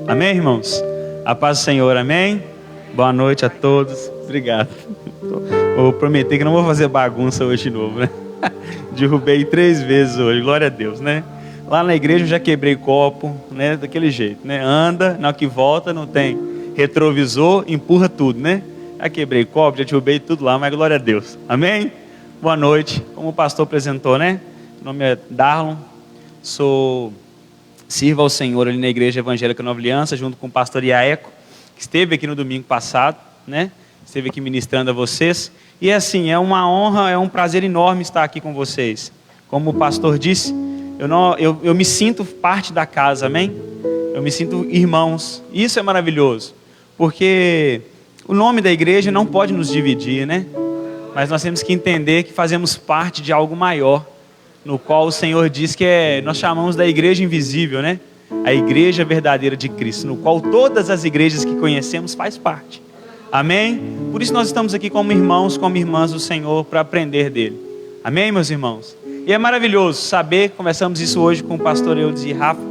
Amém, irmãos? A paz do Senhor, amém? Boa noite a todos. Obrigado. Vou prometer que não vou fazer bagunça hoje de novo, né? Derrubei 3 vezes hoje, glória a Deus, né? Lá na igreja eu já quebrei copo, né? Daquele jeito, né? Anda, na hora que volta não tem retrovisor, empurra tudo, né? Já quebrei copo, já derrubei tudo lá, mas glória a Deus, amém? Boa noite, como o pastor apresentou, né? Meu nome é Darlon, sirvo ao Senhor ali na Igreja Evangélica Nova Aliança, junto com o pastor Iaeco, que esteve aqui no domingo passado, né? Esteve aqui ministrando a vocês. E assim, é uma honra, é um prazer enorme estar aqui com vocês. Como o pastor disse, eu me sinto parte da casa, amém? Eu me sinto irmãos. Isso é maravilhoso, porque o nome da igreja não pode nos dividir, né? Mas nós temos que entender que fazemos parte de algo maior, no qual o Senhor diz que nós chamamos da igreja invisível, né? A igreja verdadeira de Cristo, no qual todas as igrejas que conhecemos faz parte. Amém? Por isso nós estamos aqui como irmãos, como irmãs do Senhor, para aprender dele. Amém, meus irmãos? E é maravilhoso saber, conversamos isso hoje com o pastor Eudes e Rafa,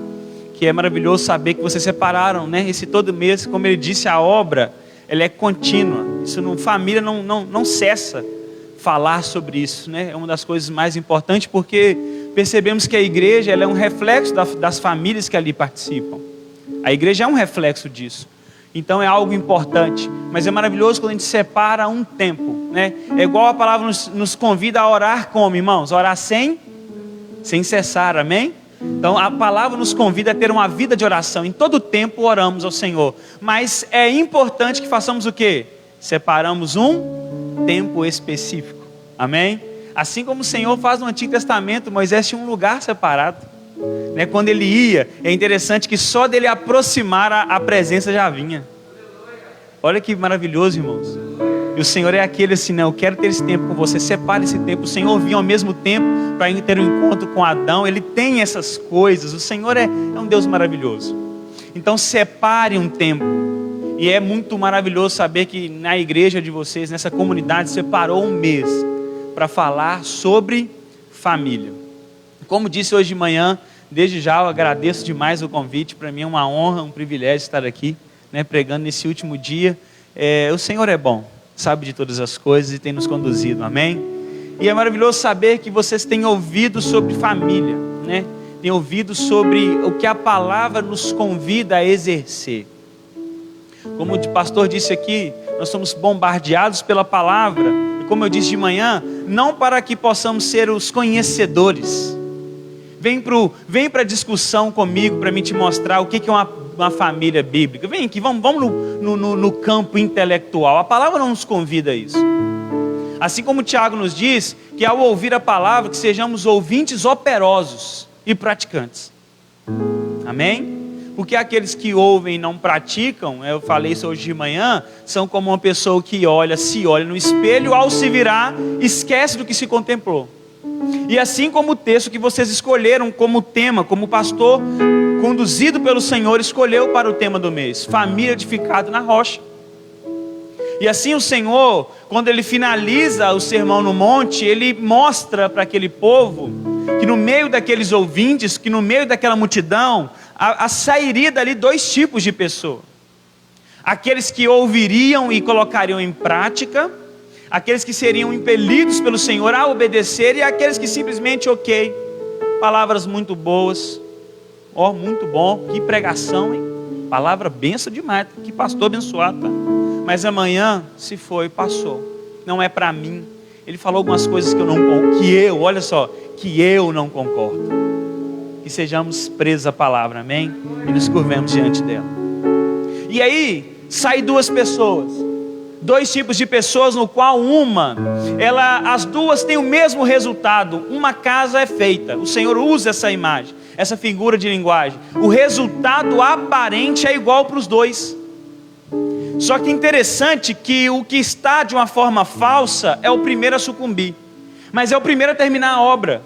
que é maravilhoso saber que vocês separaram, né? Esse todo mês, como ele disse, a obra, ela é contínua. Isso família não cessa falar sobre isso, né? É uma das coisas mais importantes, porque percebemos que a igreja ela é um reflexo das famílias que ali participam. A igreja é um reflexo disso. Então é algo importante, mas é maravilhoso quando a gente separa um tempo, né? É igual a palavra nos convida a orar como, irmãos? Orar sem cessar, amém? Então a palavra nos convida a ter uma vida de oração. Em todo tempo oramos ao Senhor, mas é importante que façamos o quê? Separamos um tempo específico, amém? Assim como o Senhor faz no Antigo Testamento, Moisés tinha um lugar separado, né? Quando ele ia, é interessante que só dele aproximar a presença já vinha. Olha que maravilhoso, irmãos. E o Senhor é aquele assim, né? Eu quero ter esse tempo com você, separe esse tempo. O Senhor vinha ao mesmo tempo para ter um encontro com Adão. Ele tem essas coisas. O Senhor é um Deus maravilhoso. Então separe um tempo. E é muito maravilhoso saber que na igreja de vocês, nessa comunidade, separou um mês para falar sobre família. Como disse hoje de manhã, desde já eu agradeço demais o convite. Para mim é uma honra, um privilégio estar aqui, né, pregando nesse último dia. O Senhor é bom, sabe de todas as coisas e tem nos conduzido, amém? E é maravilhoso saber que vocês têm ouvido sobre família, né? Têm ouvido sobre o que a palavra nos convida a exercer. Como o pastor disse aqui, nós somos bombardeados pela palavra, e como eu disse de manhã, não para que possamos ser os conhecedores. Vem para a discussão comigo, para mim te mostrar o que é uma família bíblica. Vem aqui, vamos no campo intelectual. A palavra não nos convida a isso. Assim como o Tiago nos diz, que ao ouvir a palavra, que sejamos ouvintes operosos e praticantes. Amém? Porque aqueles que ouvem e não praticam, eu falei isso hoje de manhã, são como uma pessoa que se olha no espelho, ao se virar, esquece do que se contemplou. E assim como o texto que vocês escolheram como tema, como o pastor, conduzido pelo Senhor, escolheu para o tema do mês, família edificada na rocha. E assim o Senhor, quando ele finaliza o sermão no monte, ele mostra para aquele povo, que no meio daqueles ouvintes, que no meio daquela multidão, sairia dali 2 tipos de pessoa. Aqueles que ouviriam e colocariam em prática, aqueles que seriam impelidos pelo Senhor a obedecer, e aqueles que simplesmente, palavras muito boas, muito bom, que pregação, hein? Palavra benção demais, que pastor abençoado, tá? Mas amanhã se foi, passou, não é para mim. Ele falou algumas coisas que eu não concordo. Que sejamos presos à palavra, amém? E nos curvemos diante dela. E aí, sai 2 pessoas, 2 tipos de pessoas, no qual as duas têm o mesmo resultado. Uma casa é feita, o Senhor usa essa imagem, essa figura de linguagem. O resultado aparente é igual para os 2. Só que interessante que o que está de uma forma falsa é o primeiro a sucumbir, mas é o primeiro a terminar a obra.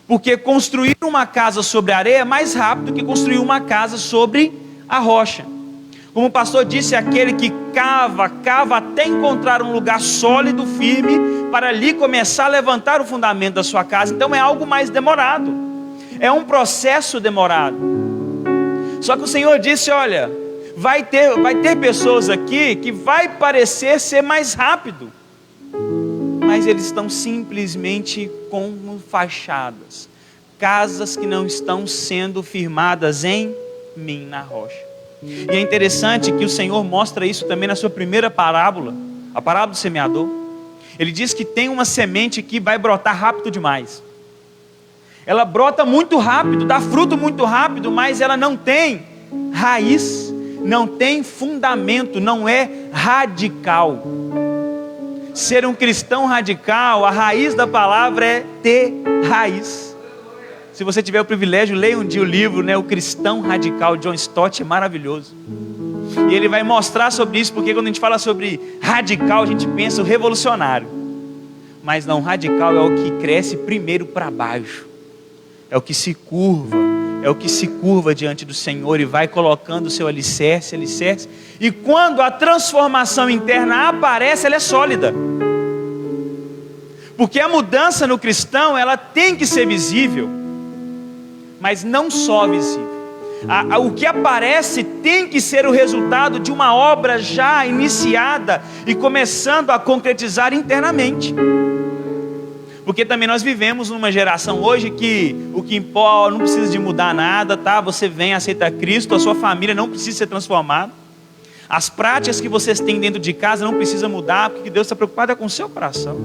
Porque construir uma casa sobre a areia é mais rápido que construir uma casa sobre a rocha. Como o pastor disse, aquele que cava até encontrar um lugar sólido, firme, para ali começar a levantar o fundamento da sua casa. Então é algo mais demorado. É um processo demorado. Só que o Senhor disse, olha, vai ter pessoas aqui que vai parecer ser mais rápido, mas eles estão simplesmente como fachadas, casas que não estão sendo firmadas em mim, na rocha. E é interessante que o Senhor mostra isso também na sua primeira parábola, a parábola do semeador. Ele diz que tem uma semente que vai brotar rápido demais. Ela brota muito rápido, dá fruto muito rápido, mas ela não tem raiz, não tem fundamento, não é radical. Ser um cristão radical, a raiz da palavra é ter raiz. Se você tiver o privilégio, leia um dia o livro, O Cristão Radical, John Stott, é maravilhoso. E ele vai mostrar sobre isso, porque quando a gente fala sobre radical, a gente pensa o revolucionário. Mas não, radical é o que cresce primeiro para baixo. É o que se curva diante do Senhor e vai colocando o seu alicerce. E quando a transformação interna aparece, ela é sólida. Porque a mudança no cristão, ela tem que ser visível, mas não só visível. O que aparece tem que ser o resultado de uma obra já iniciada e começando a concretizar internamente. Porque também nós vivemos numa geração hoje que o que importa, não precisa de mudar nada, tá? Você vem, aceita Cristo, a sua família não precisa ser transformada. As práticas que vocês têm dentro de casa não precisa mudar, porque Deus está preocupado com o seu coração.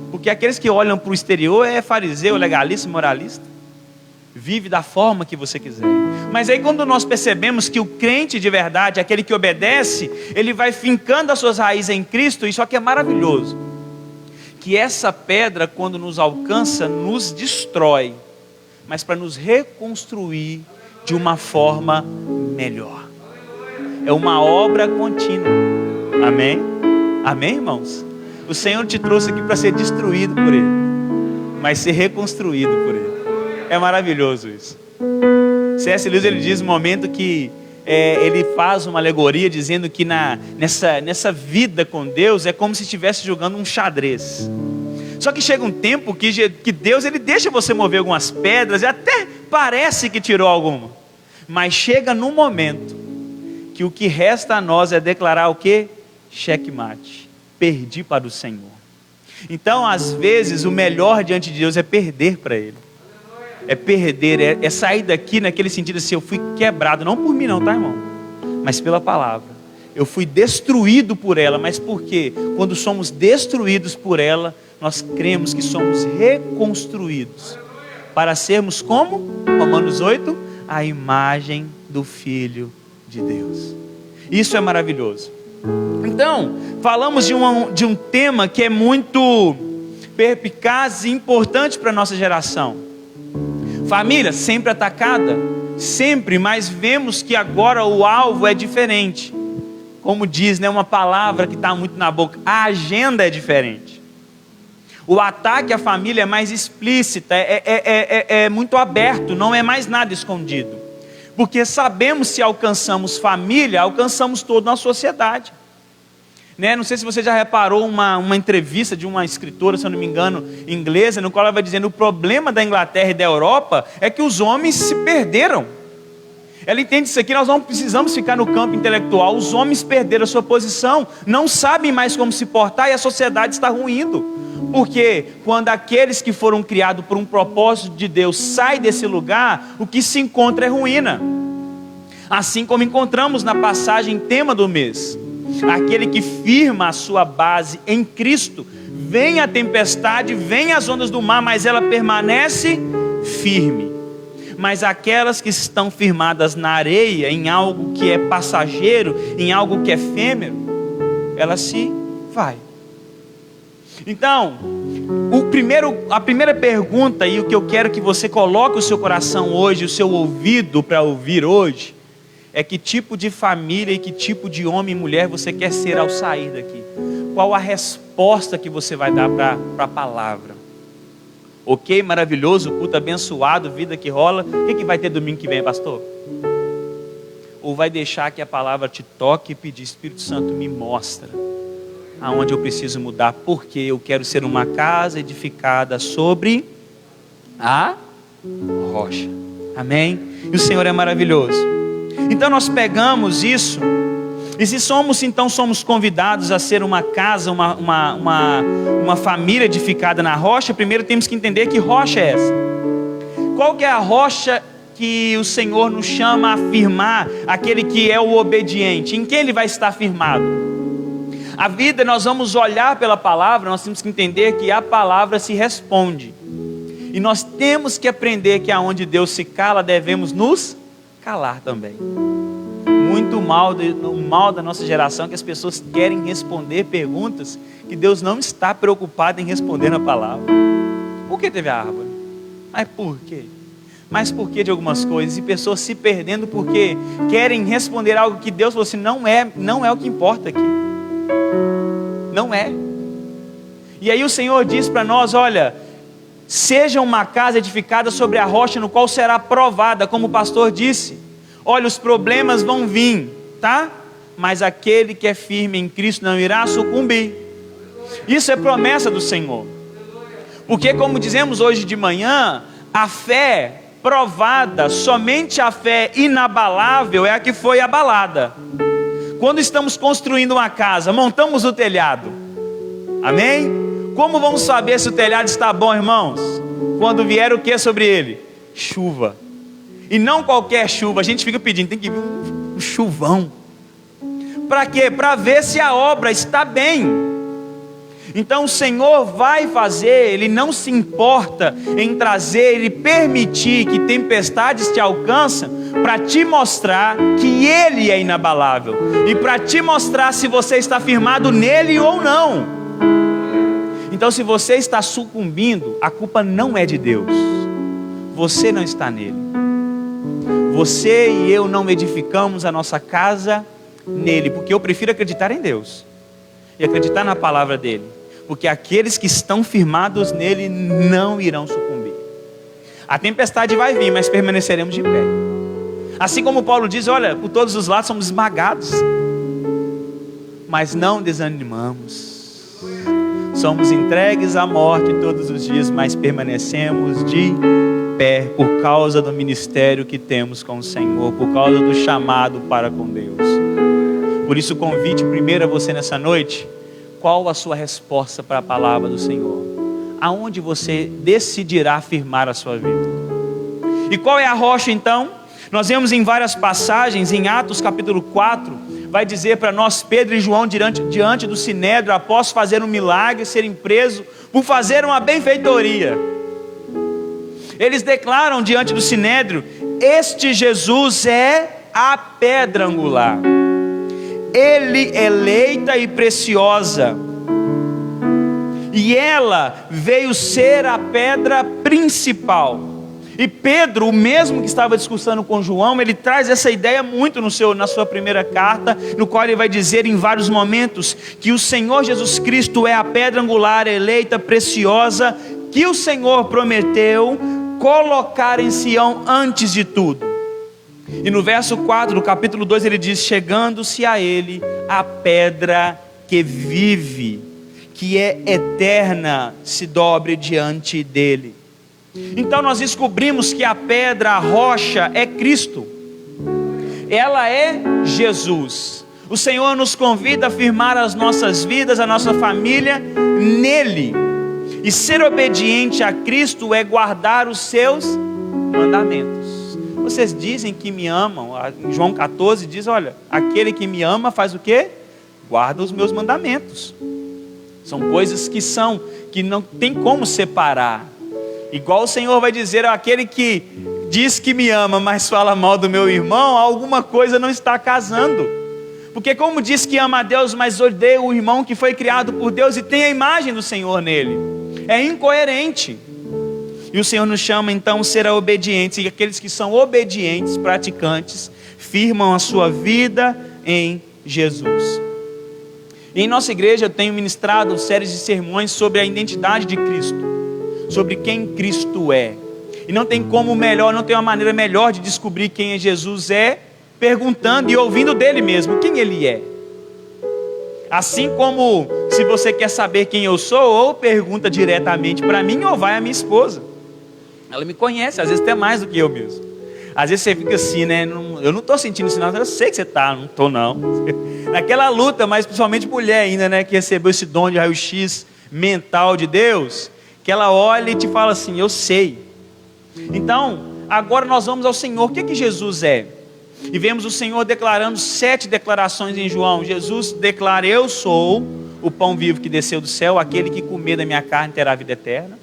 Porque aqueles que olham para o exterior é fariseu, legalista, moralista. Vive da forma que você quiser. Mas aí quando nós percebemos que o crente de verdade, aquele que obedece, ele vai fincando as suas raízes em Cristo, isso aqui é maravilhoso. Que essa pedra, quando nos alcança, nos destrói, mas para nos reconstruir de uma forma melhor. É uma obra contínua. Amém? Amém, irmãos? O Senhor te trouxe aqui para ser destruído por Ele, mas ser reconstruído por Ele. É maravilhoso isso. C.S. Lewis, ele diz no momento que ele faz uma alegoria dizendo que nessa vida com Deus é como se estivesse jogando um xadrez. Só que chega um tempo que Deus, ele deixa você mover algumas pedras, e até parece que tirou alguma, mas chega num momento que o que resta a nós é declarar o quê? Checkmate, perdi para o Senhor. Então às vezes o melhor diante de Deus é perder para Ele. É perder, é sair daqui naquele sentido assim, eu fui quebrado, não por mim não, tá, irmão? Mas pela palavra. Eu fui destruído por ela, mas por quê? Quando somos destruídos por ela, nós cremos que somos reconstruídos para sermos como? Romanos 8, a imagem do Filho de Deus. Isso é maravilhoso. Então, falamos de um tema que é muito perspicaz e importante para a nossa geração. Família sempre atacada, sempre, mas vemos que agora o alvo é diferente. Como diz, uma palavra que está muito na boca, a agenda é diferente. O ataque à família é mais explícita, é muito aberto, não é mais nada escondido. Porque sabemos, se alcançamos família, alcançamos toda uma sociedade. Não sei se você já reparou uma entrevista de uma escritora, se eu não me engano, inglesa, no qual ela vai dizendo: o problema da Inglaterra e da Europa é que os homens se perderam. Ela entende isso aqui, nós não precisamos ficar no campo intelectual, os homens perderam a sua posição, não sabem mais como se portar e a sociedade está ruindo. Porque quando aqueles que foram criados por um propósito de Deus saem desse lugar, o que se encontra é ruína. Assim como encontramos na passagem tema do mês. Aquele que firma a sua base em Cristo, vem a tempestade, vem as ondas do mar, mas ela permanece firme. Mas aquelas que estão firmadas na areia, em algo que é passageiro, em algo que é efêmero, ela se vai. Então, a primeira pergunta, e o que eu quero que você coloque o seu coração hoje, o seu ouvido para ouvir hoje, é que tipo de família e que tipo de homem e mulher você quer ser ao sair daqui. Qual a resposta que você vai dar para a palavra? Ok, maravilhoso, culto abençoado, vida que rola. O que vai ter domingo que vem, pastor? Ou vai deixar que a palavra te toque e pedir: Espírito Santo, me mostra aonde eu preciso mudar, porque eu quero ser uma casa edificada sobre a rocha. Amém? E o Senhor é maravilhoso. Então nós pegamos isso, e se somos convidados a ser uma casa, uma família edificada na rocha, primeiro temos que entender que rocha é essa. Qual que é a rocha que o Senhor nos chama a firmar, aquele que é o obediente? Em quem ele vai estar firmado? A vida, nós vamos olhar pela palavra, nós temos que entender que a palavra se responde. E nós temos que aprender que aonde Deus se cala, devemos nos calar também. Muito mal da nossa geração, que as pessoas querem responder perguntas que Deus não está preocupado em responder na palavra. Por que teve a árvore? Mas por quê? Mas por que de algumas coisas? E pessoas se perdendo porque querem responder algo que Deus falou assim, não é o que importa aqui. Não é. E aí o Senhor diz para nós, olha, seja uma casa edificada sobre a rocha, no qual será provada, como o pastor disse. Olha, os problemas vão vir, tá? Mas aquele que é firme em Cristo não irá sucumbir. Isso é promessa do Senhor. Porque como dizemos hoje de manhã, a fé provada, somente a fé inabalável é a que foi abalada. Quando estamos construindo uma casa, montamos o telhado. Amém? Como vamos saber se o telhado está bom, irmãos? Quando vier o que sobre ele? Chuva. E não qualquer chuva, a gente fica pedindo, tem que vir um chuvão. Para quê? Para ver se a obra está bem. Então o Senhor vai fazer, Ele não se importa em trazer e permitir que tempestades te alcançam, para te mostrar que Ele é inabalável, e para te mostrar se você está firmado nele ou não. Então se você está sucumbindo, a culpa não é de Deus, você não está nele. Você e eu não edificamos a nossa casa nele, porque eu prefiro acreditar em Deus e acreditar na palavra dele, porque aqueles que estão firmados nele não irão sucumbir. A tempestade vai vir, mas permaneceremos de pé. Assim como Paulo diz, olha, por todos os lados somos esmagados, mas não desanimamos. Somos entregues à morte todos os dias, mas permanecemos de pé por causa do ministério que temos com o Senhor, por causa do chamado para com Deus. Por isso o convite primeiro a você nessa noite: qual a sua resposta para a palavra do Senhor? Aonde você decidirá afirmar a sua vida? E qual é a rocha então? Nós vemos em várias passagens, em Atos capítulo 4, vai dizer para nós, Pedro e João diante do Sinédrio, após fazer um milagre, serem presos por fazer uma benfeitoria, eles declaram diante do Sinédrio: este Jesus é a pedra angular, ele é eleita e preciosa, e ela veio ser a pedra principal. E Pedro, o mesmo que estava discursando com João, ele traz essa ideia muito na sua primeira carta, no qual ele vai dizer em vários momentos que o Senhor Jesus Cristo é a pedra angular, eleita, preciosa, que o Senhor prometeu colocar em Sião antes de tudo. E no verso 4 do capítulo 2 ele diz: chegando-se a ele a pedra que vive, que é eterna, se dobre diante dele. Então nós descobrimos que a pedra, a rocha é Cristo, ela é Jesus. O Senhor nos convida a firmar as nossas vidas, a nossa família nele. E ser obediente a Cristo é guardar os seus mandamentos. Vocês dizem que me amam. Em João 14 diz, olha, aquele que me ama faz o quê? Guarda os meus mandamentos. São coisas que não tem como separar. Igual o Senhor vai dizer, aquele que diz que me ama, mas fala mal do meu irmão, alguma coisa não está casando. Porque como diz que ama a Deus, mas odeia o irmão que foi criado por Deus e tem a imagem do Senhor nele, é incoerente. E o Senhor nos chama então a ser obedientes, e aqueles que são obedientes, praticantes, firmam a sua vida em Jesus. E em nossa igreja eu tenho ministrado séries de sermões sobre a identidade de Cristo, sobre quem Cristo é. E não tem uma maneira melhor de descobrir quem é Jesus perguntando e ouvindo dele mesmo, quem ele é. Assim como se você quer saber quem eu sou, ou pergunta diretamente para mim, ou vai à minha esposa. Ela me conhece, às vezes até mais do que eu mesmo. Às vezes você fica assim, né? Eu não estou sentindo isso não, eu sei que você está, não estou não. Naquela luta, mas principalmente mulher ainda, né? Que recebeu esse dom de raio-x mental de Deus, que ela olha e te fala assim, eu sei. Então, agora nós vamos ao Senhor. O que Jesus é? E vemos o Senhor declarando 7 declarações em João. Jesus declara, eu sou o pão vivo que desceu do céu, aquele que comer da minha carne terá vida eterna.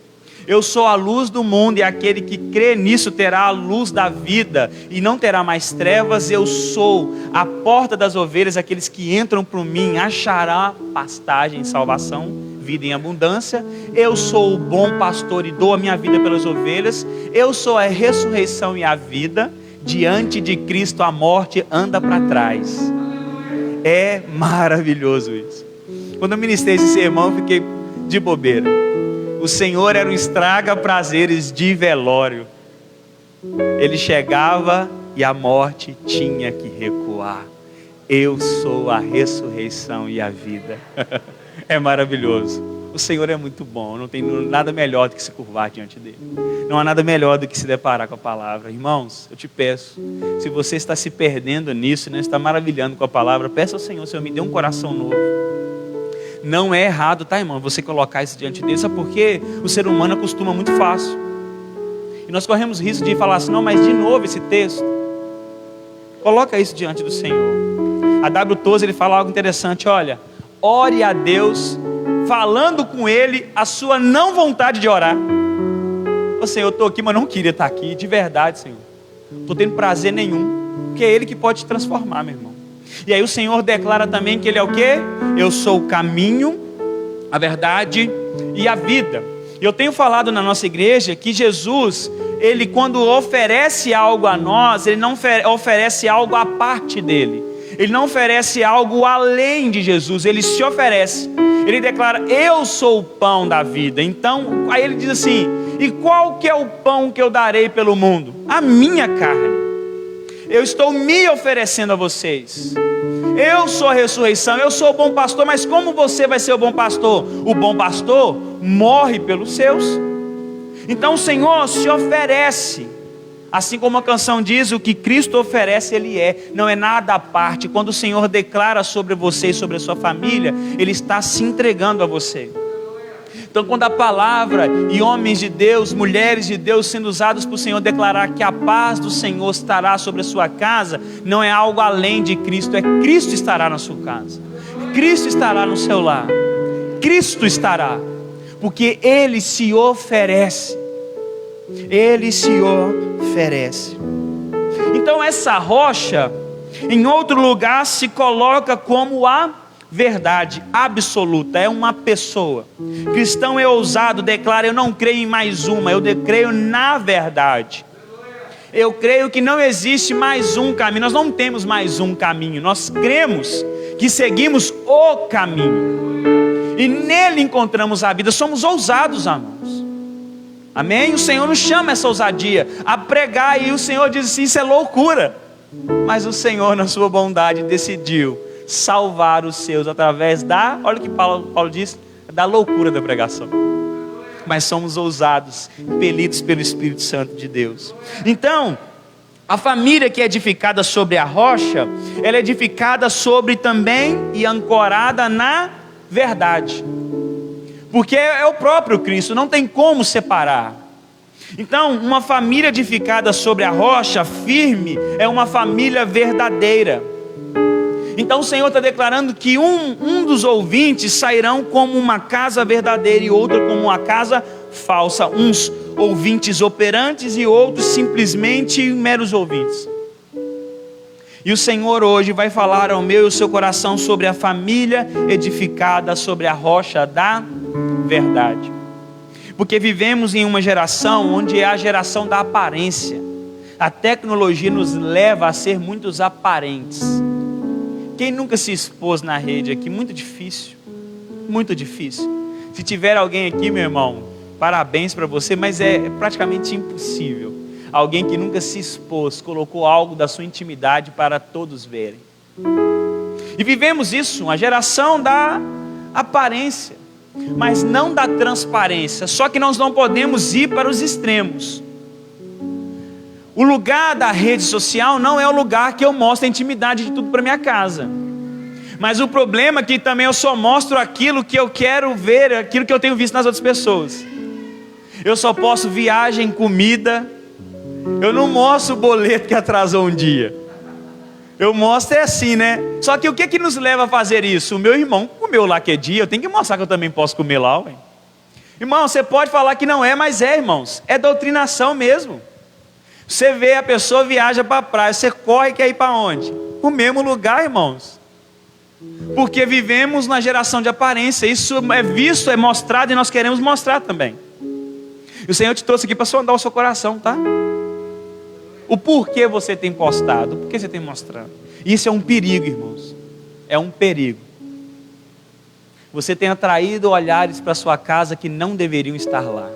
Eu sou a luz do mundo, e aquele que crê nisso terá a luz da vida e não terá mais trevas. Eu sou a porta das ovelhas, aqueles que entram por mim achará pastagem, salvação, vida em abundância. Eu sou o bom pastor e dou a minha vida pelas ovelhas. Eu sou a ressurreição e a vida. Diante de Cristo a morte anda para trás. É maravilhoso isso. Quando eu ministrei esse sermão, eu fiquei de bobeira. O Senhor era um estraga-prazeres de velório. Ele chegava e a morte tinha que recuar. Eu sou a ressurreição e a vida. É maravilhoso. O Senhor é muito bom. Não tem nada melhor do que se curvar diante dele. Não há nada melhor do que se deparar com a palavra. Irmãos, eu te peço, se você está se perdendo nisso, né, está maravilhando com a palavra, peça ao Senhor, Senhor, me dê um coração novo. Não é errado, tá, irmão, você colocar isso diante dele, sabe por quê? O ser humano acostuma muito fácil. E nós corremos risco de falar assim, não, mas de novo esse texto. Coloca isso diante do Senhor. A W. Tozer, ele fala algo interessante, olha, ore a Deus, falando com Ele a sua não vontade de orar. Ô Senhor, eu estou aqui, mas não queria estar aqui, de verdade, Senhor. Não estou tendo prazer nenhum, porque é Ele que pode te transformar, meu irmão. E aí o Senhor declara também que Ele é o quê? Eu sou o caminho, a verdade e a vida. E eu tenho falado na nossa igreja que Jesus, Ele quando oferece algo a nós, Ele não oferece algo à parte dEle. Ele não oferece algo além de Jesus, Ele se oferece. Ele declara, eu sou o pão da vida. Então, aí Ele diz assim, e qual que é o pão que eu darei pelo mundo? A minha carne. Eu estou me oferecendo a vocês. Eu sou a ressurreição, eu sou o bom pastor, mas como você vai ser o bom pastor? O bom pastor morre pelos seus. Então o Senhor se oferece. Assim como a canção diz, o que Cristo oferece, Ele é. Não é nada à parte. Quando o Senhor declara sobre você e sobre a sua família, Ele está se entregando a você. Então quando a palavra e homens de Deus, mulheres de Deus sendo usados por Senhor declarar que a paz do Senhor estará sobre a sua casa, não é algo além de Cristo, é Cristo estará na sua casa, Cristo estará no seu lar, Cristo estará, porque Ele se oferece, Ele se oferece. Então essa rocha, em outro lugar se coloca como a verdade absoluta, é uma pessoa. Cristão é ousado, declara, eu não creio em mais uma, eu creio na verdade. Eu creio que não existe mais um caminho, nós não temos mais um caminho, nós cremos que seguimos o caminho, e nele encontramos a vida. Somos ousados, irmãos, amém? O Senhor nos chama essa ousadia, a pregar, e o Senhor diz assim, isso é loucura, mas o Senhor na sua bondade decidiu salvar os seus através da, olha o que Paulo diz, da loucura da pregação. Mas somos ousados, impelidos pelo Espírito Santo de Deus. Então, a família que é edificada sobre a rocha, ela é edificada sobre também e ancorada na verdade. Porque é o próprio Cristo, não tem como separar. Então, uma família edificada sobre a rocha firme é uma família verdadeira. Então o Senhor está declarando que um dos ouvintes sairão como uma casa verdadeira e outro como uma casa falsa. Uns ouvintes operantes e outros simplesmente meros ouvintes. E o Senhor hoje vai falar ao meu e ao seu coração sobre a família edificada sobre a rocha da verdade. Porque vivemos em uma geração onde é a geração da aparência. A tecnologia nos leva a ser muitos aparentes. Quem nunca se expôs na rede aqui? Muito difícil, muito difícil. Se tiver alguém aqui, meu irmão, parabéns para você, mas é praticamente impossível. Alguém que nunca se expôs, colocou algo da sua intimidade para todos verem. E vivemos isso, uma geração da aparência, mas não da transparência. Só que nós não podemos ir para os extremos. O lugar da rede social não é o lugar que eu mostro a intimidade de tudo para minha casa. Mas o problema é que também eu só mostro aquilo que eu quero ver, aquilo que eu tenho visto nas outras pessoas. Eu só posto viagem, comida. Eu não mostro o boleto que atrasou um dia. Eu mostro assim, né? Só que o que nos leva a fazer isso? O meu irmão comeu lá que dia, eu tenho que mostrar que eu também posso comer lá, ué. Irmão, você pode falar que não é, mas é, irmãos. É doutrinação mesmo. Você vê a pessoa viaja para a praia, você corre e quer ir para onde? O mesmo lugar, irmãos. Porque vivemos na geração de aparência. Isso é visto, é mostrado e nós queremos mostrar também. E o Senhor te trouxe aqui para sondar o seu coração, tá? O porquê você tem postado, o porquê você tem mostrado. Isso é um perigo, irmãos. É um perigo. Você tem atraído olhares para sua casa que não deveriam estar lá.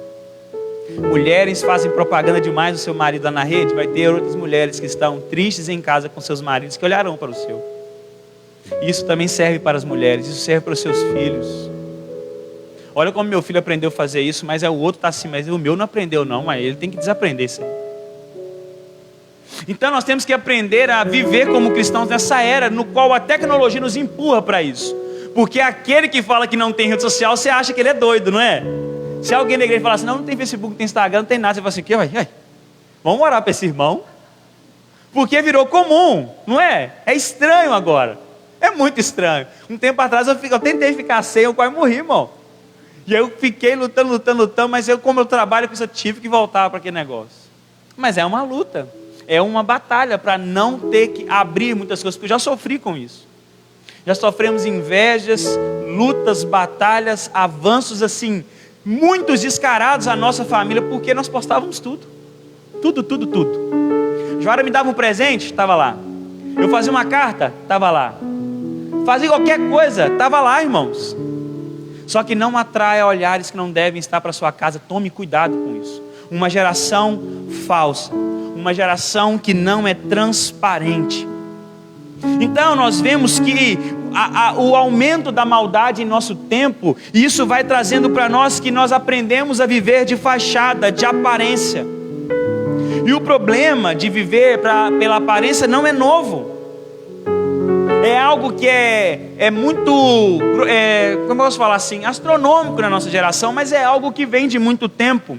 Mulheres fazem propaganda demais do seu marido lá na rede. Vai ter outras mulheres que estão tristes em casa com seus maridos que olharão para o seu. Isso também serve para as mulheres, isso serve para os seus filhos. Olha como meu filho aprendeu a fazer isso, mas o outro está assim, mas o meu não aprendeu não, mas ele tem que desaprender isso aí. Então nós temos que aprender a viver como cristãos nessa era, no qual a tecnologia nos empurra para isso. Porque aquele que fala que não tem rede social, você acha que ele é doido, não é? Se alguém da igreja falar assim, não tem Facebook, não tem Instagram, não tem nada, você fala assim, que vai? Vamos orar para esse irmão? Porque virou comum, não é? É estranho agora. É muito estranho. Um tempo atrás eu tentei ficar sem, eu quase morri, irmão. E eu fiquei lutando, mas como eu trabalho com isso, eu tive que voltar para aquele negócio. Mas é uma luta, é uma batalha para não ter que abrir muitas coisas, porque eu já sofri com isso. Já sofremos invejas, lutas, batalhas, avanços assim, muitos descarados à nossa família, porque nós postávamos tudo. Tudo. Joara me dava um presente, estava lá. Eu fazia uma carta, estava lá. Fazia qualquer coisa, estava lá, irmãos. Só que não atraia olhares que não devem estar para sua casa. Tome cuidado com isso. Uma geração falsa, uma geração que não é transparente. Então nós vemos que o aumento da maldade em nosso tempo, e isso vai trazendo para nós que nós aprendemos a viver de fachada, de aparência. E o problema de viver pela aparência não é novo. É algo que é muito, como eu posso falar assim, astronômico na nossa geração, mas é algo que vem de muito tempo.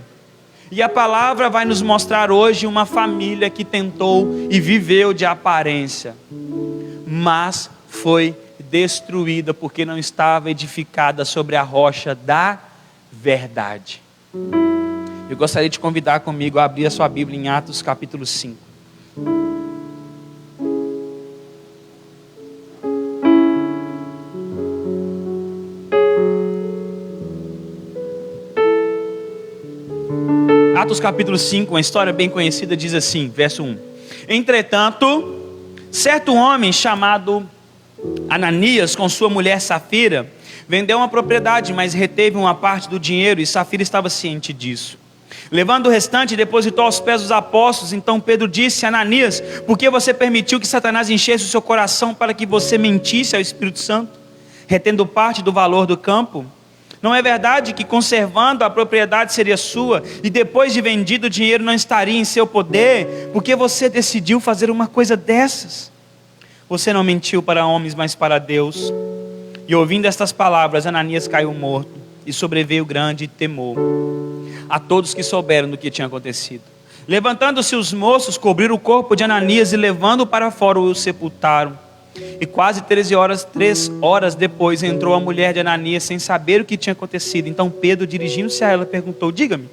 E a palavra vai nos mostrar hoje uma família que tentou e viveu de aparência, mas foi destruída porque não estava edificada sobre a rocha da verdade. Eu gostaria de te convidar comigo a abrir a sua Bíblia em Atos capítulo 5. Atos capítulo 5, uma história bem conhecida, diz assim, verso 1. Entretanto, certo homem chamado Ananias, com sua mulher Safira, vendeu uma propriedade, mas reteve uma parte do dinheiro, e Safira estava ciente disso. Levando o restante, depositou aos pés dos apóstolos. Então Pedro disse: Ananias, por que você permitiu que Satanás enchesse o seu coração para que você mentisse ao Espírito Santo, retendo parte do valor do campo? Não é verdade que conservando a propriedade seria sua, e depois de vendido o dinheiro não estaria em seu poder? Porque você decidiu fazer uma coisa dessas? Você não mentiu para homens, mas para Deus. E ouvindo estas palavras, Ananias caiu morto, e sobreveio grande temor a todos que souberam do que tinha acontecido. Levantando-se os moços, cobriram o corpo de Ananias e levando-o para fora, o sepultaram. E quase 3 horas depois entrou a mulher de Ananias sem saber o que tinha acontecido. Então Pedro, dirigindo-se a ela, perguntou: diga-me,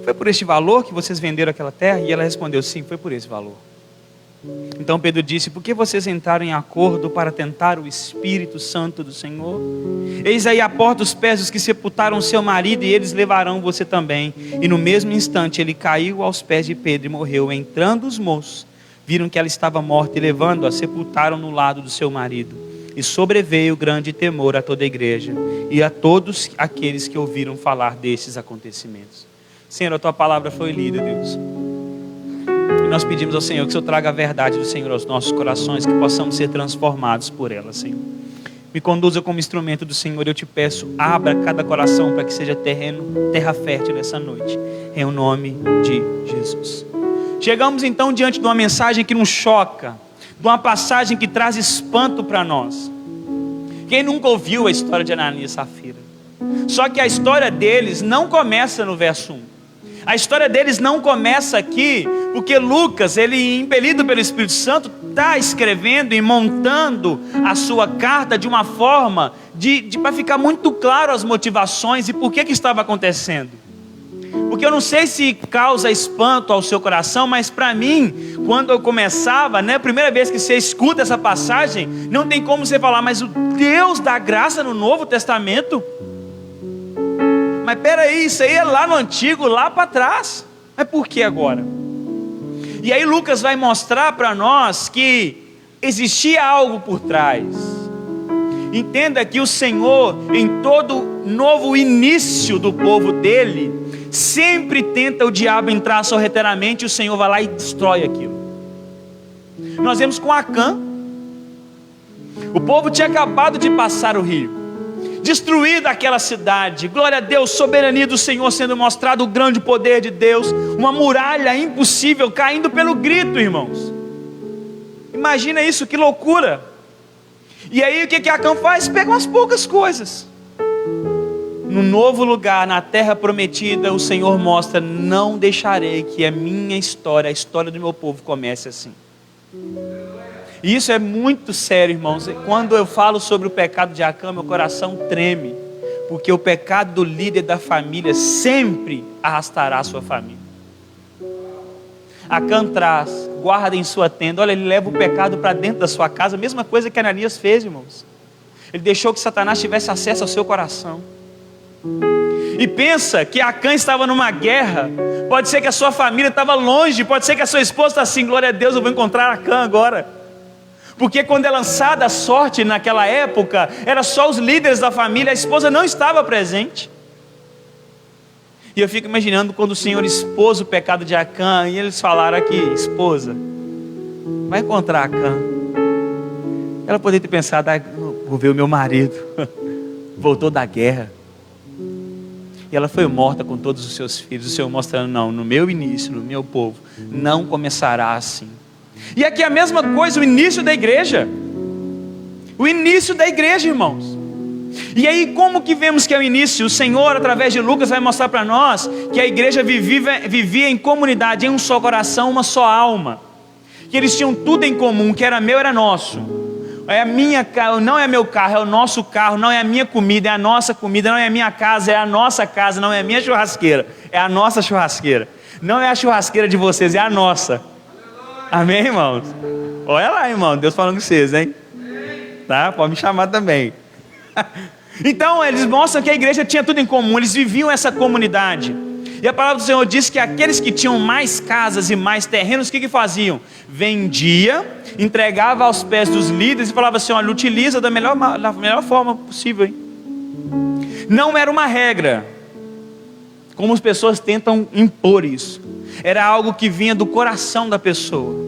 foi por este valor que vocês venderam aquela terra? E ela respondeu: sim, foi por esse valor. Então Pedro disse: por que vocês entraram em acordo para tentar o Espírito Santo do Senhor? Eis aí a porta os pés dos que sepultaram seu marido, e eles levarão você também. E no mesmo instante ele caiu aos pés de Pedro e morreu. Entrando os moços, viram que ela estava morta, e levando-a, sepultaram no lado do seu marido. E sobreveio grande temor a toda a igreja e a todos aqueles que ouviram falar desses acontecimentos. Senhor, a tua palavra foi lida, Deus. E nós pedimos ao Senhor que o Senhor traga a verdade do Senhor aos nossos corações, que possamos ser transformados por ela, Senhor. Me conduza como instrumento do Senhor. Eu te peço, abra cada coração para que seja terra fértil nessa noite, em nome de Jesus. Chegamos então diante de uma mensagem que nos choca, de uma passagem que traz espanto para nós. Quem nunca ouviu a história de Ananias e Safira? Só que a história deles não começa no verso 1. A história deles não começa aqui, porque Lucas, ele impelido pelo Espírito Santo, está escrevendo e montando a sua carta de uma forma para ficar muito claro as motivações e por que estava acontecendo. Porque eu não sei se causa espanto ao seu coração, mas para mim, quando eu começava, né, a primeira vez que você escuta essa passagem, não tem como você falar, mas o Deus da graça no Novo Testamento? Mas peraí, isso aí é lá no Antigo, lá para trás. Mas por que agora? E aí Lucas vai mostrar para nós que existia algo por trás. Entenda que o Senhor, em todo novo início do povo dele, sempre tenta o diabo entrar sorrateiramente, e o Senhor vai lá e destrói aquilo. Nós vemos com Acã. O povo tinha acabado de passar o rio, destruída aquela cidade, glória a Deus, soberania do Senhor sendo mostrado, o grande poder de Deus, uma muralha impossível caindo pelo grito, irmãos. Imagina isso, que loucura. E aí o que Acã faz? Pega umas poucas coisas. No novo lugar, na terra prometida, o Senhor mostra: não deixarei que a minha história, a história do meu povo comece assim. E isso é muito sério, irmãos. Quando eu falo sobre o pecado de Acã, meu coração treme, porque o pecado do líder da família sempre arrastará a sua família. Acã traz, guarda em sua tenda. Olha, ele leva o pecado para dentro da sua casa. A mesma coisa que Ananias fez, irmãos. Ele deixou que Satanás tivesse acesso ao seu coração. E pensa que Acã estava numa guerra. Pode ser que a sua família estava longe, pode ser que a sua esposa está assim: glória a Deus, eu vou encontrar Acã agora. Porque quando é lançada a sorte naquela época, era só os líderes da família, a esposa não estava presente. E eu fico imaginando quando o Senhor expôs o pecado de Acã, e eles falaram aqui: esposa, vai encontrar Acã. Ela poderia ter pensado: vou ver o meu marido, voltou da guerra. E ela foi morta com todos os seus filhos. O Senhor mostrando: não, no meu início, no meu povo, não começará assim. E aqui é a mesma coisa, o início da igreja. O início da igreja, irmãos. E aí como que vemos que é o início? O Senhor, através de Lucas, vai mostrar para nós que a igreja vivia em comunidade, em um só coração, uma só alma. Que eles tinham tudo em comum, que era meu, era nosso. É a minha, não é meu carro, é o nosso carro. Não é a minha comida, é a nossa comida. Não é a minha casa, é a nossa casa. Não é a minha churrasqueira, é a nossa churrasqueira. Não é a churrasqueira de vocês, é a nossa. Amém, irmãos? Olha lá, irmão, Deus falando com vocês, hein? Tá? Pode me chamar também. Então eles mostram que a igreja tinha tudo em comum. Eles viviam essa comunidade. E a palavra do Senhor diz que aqueles que tinham mais casas e mais terrenos, o que faziam? Vendia, entregava aos pés dos líderes e falava assim: olha, utiliza da melhor forma possível, hein? Não era uma regra, como as pessoas tentam impor isso. Era algo que vinha do coração da pessoa.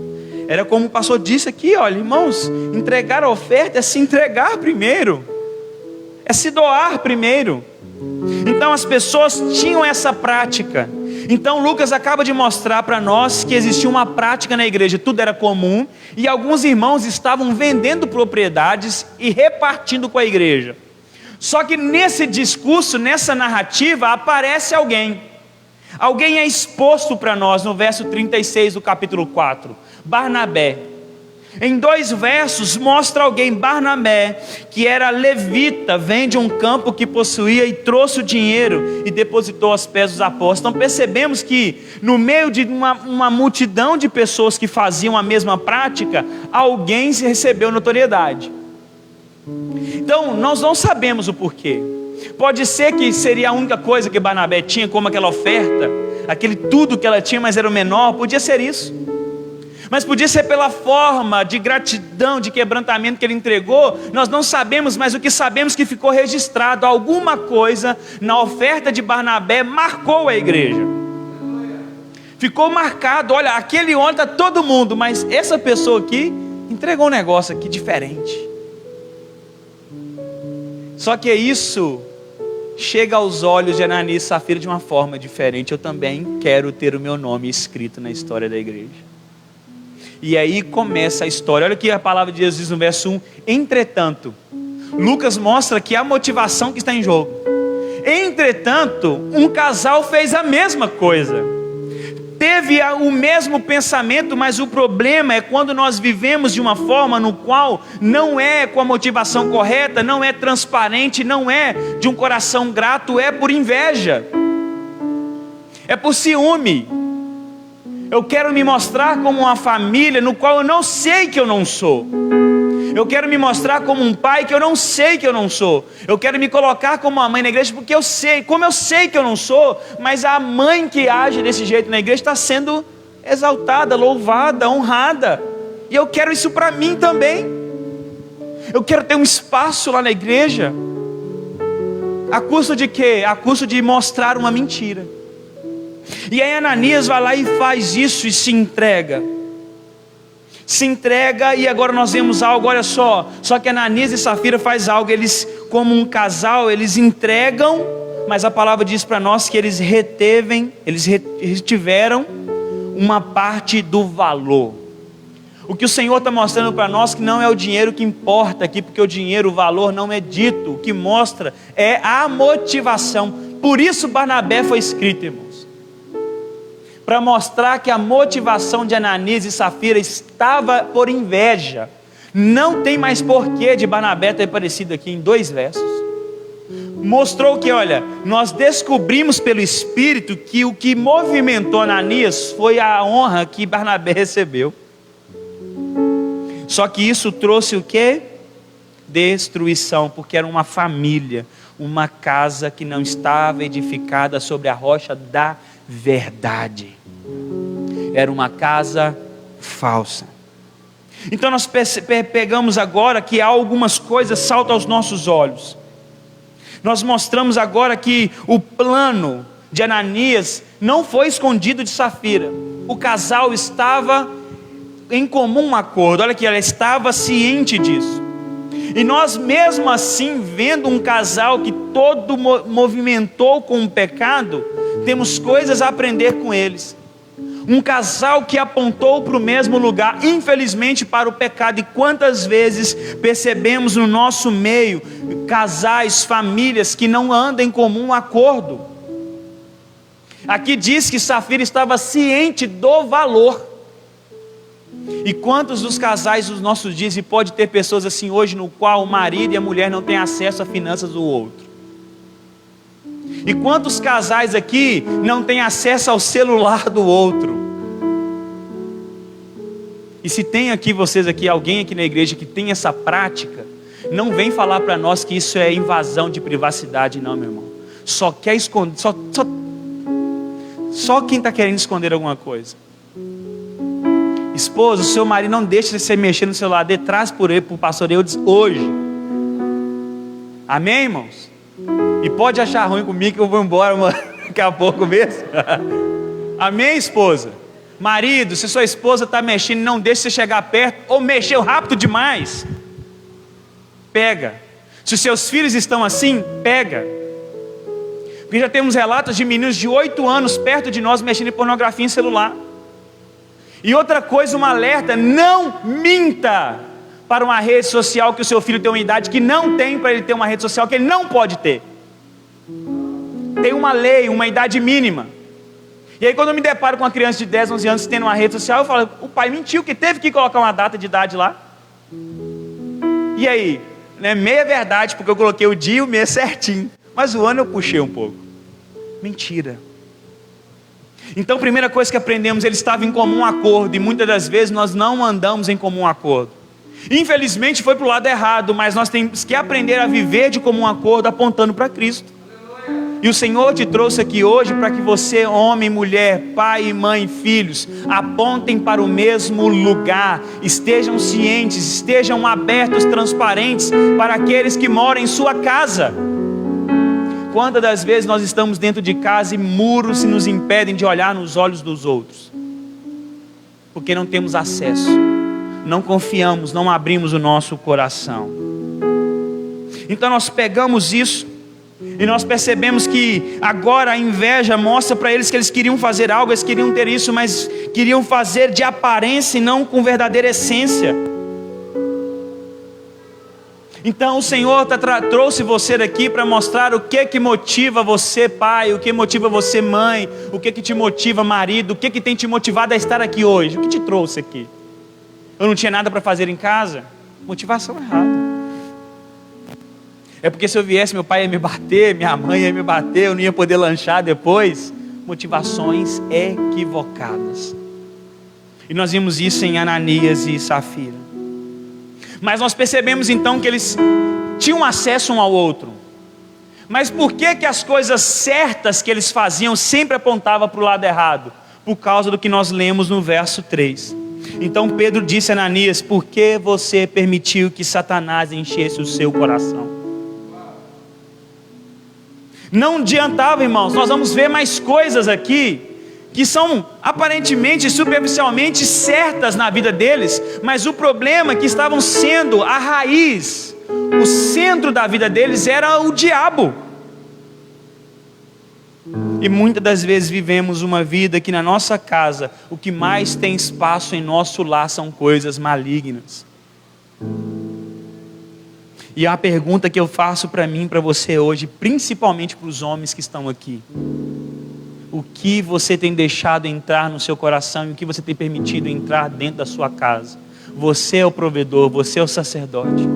Era como o pastor disse aqui: olha, irmãos, entregar a oferta é se entregar primeiro, é se doar primeiro. Então as pessoas tinham essa prática. Então Lucas acaba de mostrar para nós que existia uma prática na igreja, tudo era comum, e alguns irmãos estavam vendendo propriedades e repartindo com a igreja. Só que nesse discurso, nessa narrativa, aparece alguém. Alguém é exposto para nós no verso 36 do capítulo 4, Barnabé. Em 2 versos mostra alguém, Barnabé, que era levita, vende um campo que possuía e trouxe o dinheiro e depositou aos pés dos apóstolos. Então percebemos que no meio de uma multidão de pessoas que faziam a mesma prática, alguém se recebeu notoriedade. Então nós não sabemos o porquê. Pode ser que seria a única coisa que Barnabé tinha, como aquela oferta, aquele tudo que ela tinha, mas era o menor. Podia ser isso, mas podia ser pela forma de gratidão, de quebrantamento que ele entregou. Nós não sabemos, mas o que sabemos é que ficou registrado. Alguma coisa na oferta de Barnabé marcou a igreja. Ficou marcado: olha, aquele homem está todo mundo, mas essa pessoa aqui entregou um negócio aqui diferente. Só que isso chega aos olhos de Ananias e Safira de uma forma diferente. Eu também quero ter o meu nome escrito na história da igreja. E aí começa a história. Olha o que a palavra de Deus diz no verso 1. Entretanto, Lucas mostra que a motivação que está em jogo. Entretanto, um casal fez a mesma coisa. Teve o mesmo pensamento, mas o problema é quando nós vivemos de uma forma no qual não é com a motivação correta, não é transparente, não é de um coração grato, é por inveja, é por ciúme. Eu quero me mostrar como uma família no qual eu não sei que eu não sou. Eu quero me mostrar como um pai que eu não sei que eu não sou. Eu quero me colocar como uma mãe na igreja porque eu sei, como eu sei que eu não sou, mas a mãe que age desse jeito na igreja está sendo exaltada, louvada, honrada. E eu quero isso para mim também. Eu quero ter um espaço lá na igreja. A custo de quê? A custo de mostrar uma mentira. E aí Ananias vai lá e faz isso e se entrega. Se entrega, e agora nós vemos algo, olha só que Ananias e Safira faz algo, eles como um casal, eles entregam, mas a palavra diz para nós que eles retiveram uma parte do valor. O que o Senhor está mostrando para nós que não é o dinheiro que importa aqui, porque o dinheiro, o valor não é dito, o que mostra é a motivação. Por isso Barnabé foi escrito, irmãos, para mostrar que a motivação de Ananias e Safira estava por inveja. Não tem mais porquê de Barnabé ter aparecido aqui em 2 versos. Mostrou que, olha, nós descobrimos pelo Espírito que o que movimentou Ananias foi a honra que Barnabé recebeu. Só que isso trouxe o quê? Destruição, porque era uma família, uma casa que não estava edificada sobre a rocha da verdade. Era uma casa falsa. Então nós pegamos agora que há algumas coisas que saltam aos nossos olhos. Nós mostramos agora que o plano de Ananias não foi escondido de Safira. O casal estava em comum acordo. Olha aqui, ela estava ciente disso. E nós mesmo assim, vendo um casal que todo movimentou com o pecado, temos coisas a aprender com eles. Um casal que apontou para o mesmo lugar, infelizmente para o pecado. E quantas vezes percebemos no nosso meio casais, famílias que não andam em comum acordo. Aqui diz que Safira estava ciente do valor. E quantos dos casais dos nossos dias, e pode ter pessoas assim hoje, no qual o marido e a mulher não têm acesso às finanças do outro. E quantos casais aqui não têm acesso ao celular do outro? E se tem aqui, vocês aqui, alguém aqui na igreja que tem essa prática, não vem falar para nós que isso é invasão de privacidade, não, meu irmão. Só quer esconder, só quem está querendo esconder alguma coisa. Esposa, o seu marido não deixa você mexer no celular, dê traz por ele, para o pastor Eudes hoje. Amém, irmãos? E pode achar ruim comigo que eu vou embora, mano, daqui a pouco mesmo. Amém, esposa? Marido, se sua esposa está mexendo, não deixe você chegar perto, ou mexeu rápido demais, pega. Se os seus filhos estão assim, pega. Porque já temos relatos de meninos de 8 anos perto de nós mexendo em pornografia em celular. E outra coisa, um alerta: não minta para uma rede social que o seu filho tem uma idade que não tem para ele ter uma rede social que ele não pode ter. Tem uma lei, uma idade mínima. E aí quando eu me deparo com uma criança de 10, 11 anos tendo uma rede social, eu falo: o pai mentiu que teve que colocar uma data de idade lá. E aí? Né? Meia verdade, porque eu coloquei o dia e o mês certinho, mas o ano eu puxei um pouco. Mentira. Então, primeira coisa que aprendemos, ele estava em comum acordo, e muitas das vezes nós não andamos em comum acordo. Infelizmente foi para o lado errado, mas nós temos que aprender a viver de comum acordo, apontando para Cristo. E o Senhor te trouxe aqui hoje para que você, homem, mulher, pai, mãe, filhos, apontem para o mesmo lugar, estejam cientes, estejam abertos, transparentes para aqueles que moram em sua casa. Quantas das vezes nós estamos dentro de casa e muros nos impedem de olhar nos olhos dos outros? Porque não temos acesso, não confiamos, não abrimos o nosso coração. Então nós pegamos isso E nós percebemos que agora a inveja mostra para eles que eles queriam fazer algo, eles queriam ter isso, mas queriam fazer de aparência e não com verdadeira essência. Então o Senhor trouxe você daqui para mostrar o que motiva você, pai, o que motiva você, mãe, o que te motiva, marido, o que tem te motivado a estar aqui hoje, o que te trouxe aqui? Eu não tinha nada para fazer em casa? Motivação errada. É porque se eu viesse meu pai ia me bater, minha mãe ia me bater, eu não ia poder lanchar depois. Motivações equivocadas. E nós vimos isso em Ananias e Safira. Mas nós percebemos então que eles tinham acesso um ao outro. Mas por que as coisas certas que eles faziam sempre apontavam para o lado errado? Por causa do que nós lemos no verso 3. Então Pedro disse a Ananias: por que você permitiu que Satanás enchesse o seu coração? Não adiantava, irmãos, nós vamos ver mais coisas aqui que são aparentemente, superficialmente certas na vida deles, mas o problema é que estavam sendo a raiz, o centro da vida deles era o diabo. E muitas das vezes vivemos uma vida que na nossa casa, o que mais tem espaço em nosso lar são coisas malignas. E a pergunta que eu faço para mim, para você hoje, principalmente para os homens que estão aqui: o que você tem deixado entrar no seu coração e o que você tem permitido entrar dentro da sua casa? Você é o provedor, você é o sacerdote.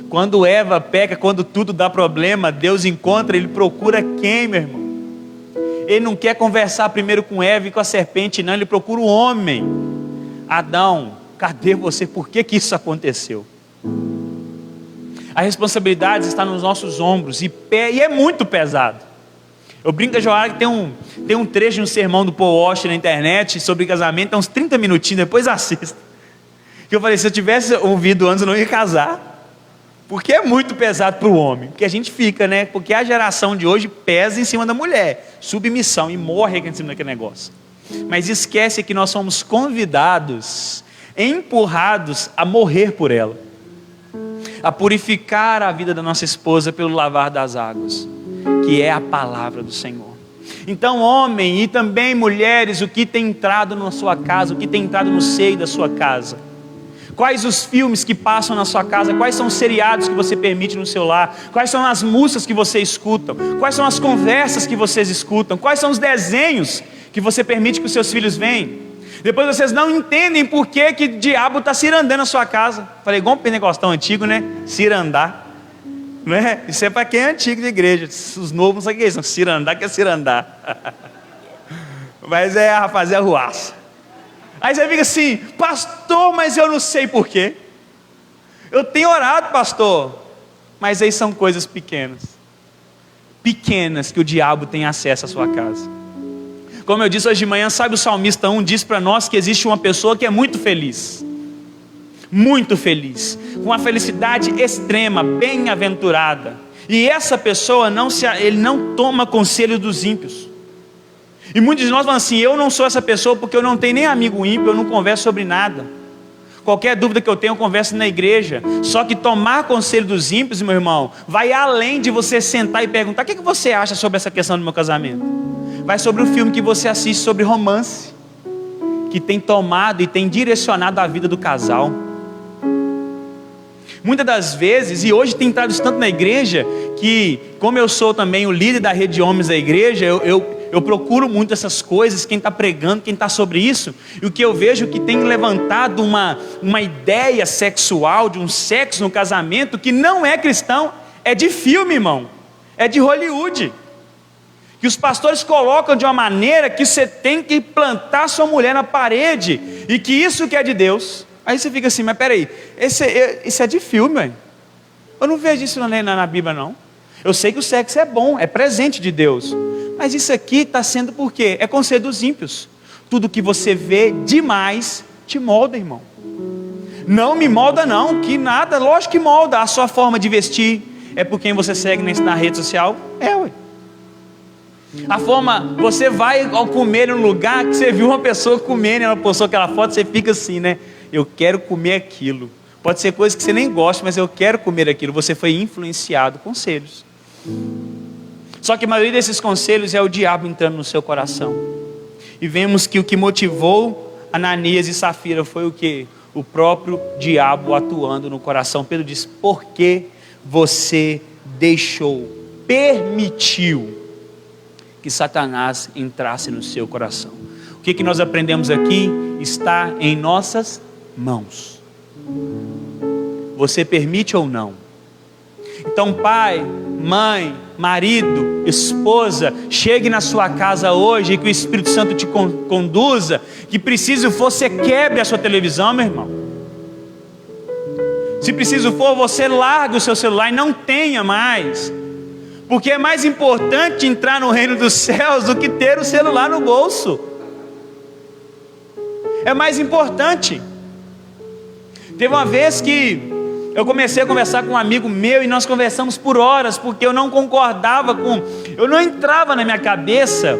Quando Eva peca, quando tudo dá problema, Deus encontra, Ele procura quem, meu irmão? Ele não quer conversar primeiro com Eva e com a serpente, não, Ele procura o homem. Adão, cadê você? Por que isso aconteceu? A responsabilidade está nos nossos ombros e é muito pesado. Eu brinco com a Joara que tem um trecho de um sermão do Paul Washer na internet sobre casamento, uns 30 minutinhos, depois assista. Que eu falei, se eu tivesse ouvido antes eu não ia casar. Porque é muito pesado para o homem. Porque a gente fica, né? Porque a geração de hoje pesa em cima da mulher. Submissão e morre em cima daquele negócio. Mas esquece que nós somos convidados, empurrados a morrer por ela. A purificar a vida da nossa esposa pelo lavar das águas, que é a palavra do Senhor. Então, homem e também mulheres, o que tem entrado na sua casa, o que tem entrado no seio da sua casa? Quais os filmes que passam na sua casa? Quais são os seriados que você permite no seu lar? Quais são as músicas que você escuta? Quais são as conversas que vocês escutam? Quais são os desenhos que você permite que os seus filhos vejam? Depois vocês não entendem por que o diabo está cirandando na sua casa. Falei, igual um negócio tão antigo, né? Cirandar. Não é? Isso é para quem é antigo de igreja. Os novos não sabem o que é isso. Cirandar que é cirandar. Mas é fazer arruaça. Aí você fica assim, pastor, mas eu não sei porquê. Eu tenho orado, pastor. Mas aí são coisas pequenas. Pequenas que o diabo tem acesso à sua casa. Como eu disse hoje de manhã, sabe o Salmista 1 diz para nós que existe uma pessoa que é muito feliz. Muito feliz. Com uma felicidade extrema, bem-aventurada. E essa pessoa, ele não toma conselho dos ímpios. E muitos de nós falam assim, eu não sou essa pessoa porque eu não tenho nem amigo ímpio, eu não converso sobre nada. Qualquer dúvida que eu tenho, eu converso na igreja. Só que tomar conselho dos ímpios, meu irmão, vai além de você sentar e perguntar, o que você acha sobre essa questão do meu casamento? Vai sobre o filme que você assiste sobre romance, que tem tomado e tem direcionado a vida do casal. Muitas das vezes, e hoje tem entrado isso tanto na igreja, que como eu sou também o líder da rede de homens da igreja, eu procuro muito essas coisas, quem está pregando, quem está sobre isso, e o que eu vejo que tem levantado uma ideia sexual, de um sexo no casamento, que não é cristão, é de filme, irmão, é de Hollywood, que os pastores colocam de uma maneira que você tem que plantar sua mulher na parede, e que isso que é de Deus. Aí você fica assim, mas peraí, isso é de filme, véio. Eu não vejo isso na Bíblia não. Eu sei que o sexo é bom, é presente de Deus, mas isso aqui está sendo por quê? É conselho dos ímpios. Tudo que você vê demais te molda, irmão. Não me molda não, que nada, lógico que molda. A sua forma de vestir é por quem você segue na rede social? Ué. A forma, você vai ao comer em um lugar que você viu uma pessoa comendo, ela postou aquela foto, você fica assim, né? Eu quero comer aquilo. Pode ser coisa que você nem gosta, mas eu quero comer aquilo. Você foi influenciado, conselhos. Só que a maioria desses conselhos é o diabo entrando no seu coração. E vemos que o que motivou Ananias e Safira foi o quê? O próprio diabo atuando no coração. Pedro diz: por que você deixou, permitiu que Satanás entrasse no seu coração? O que nós aprendemos aqui? Está em nossas mãos. Você permite ou não? Então, pai, mãe, marido, esposa, chegue na sua casa hoje e que o Espírito Santo te conduza. Que preciso for, você quebre a sua televisão, meu irmão. Se preciso for, você largue o seu celular e não tenha mais. Porque é mais importante entrar no reino dos céus do que ter o celular no bolso. É mais importante. Teve uma vez que eu comecei a conversar com um amigo meu e nós conversamos por horas, porque eu não concordava eu não entrava na minha cabeça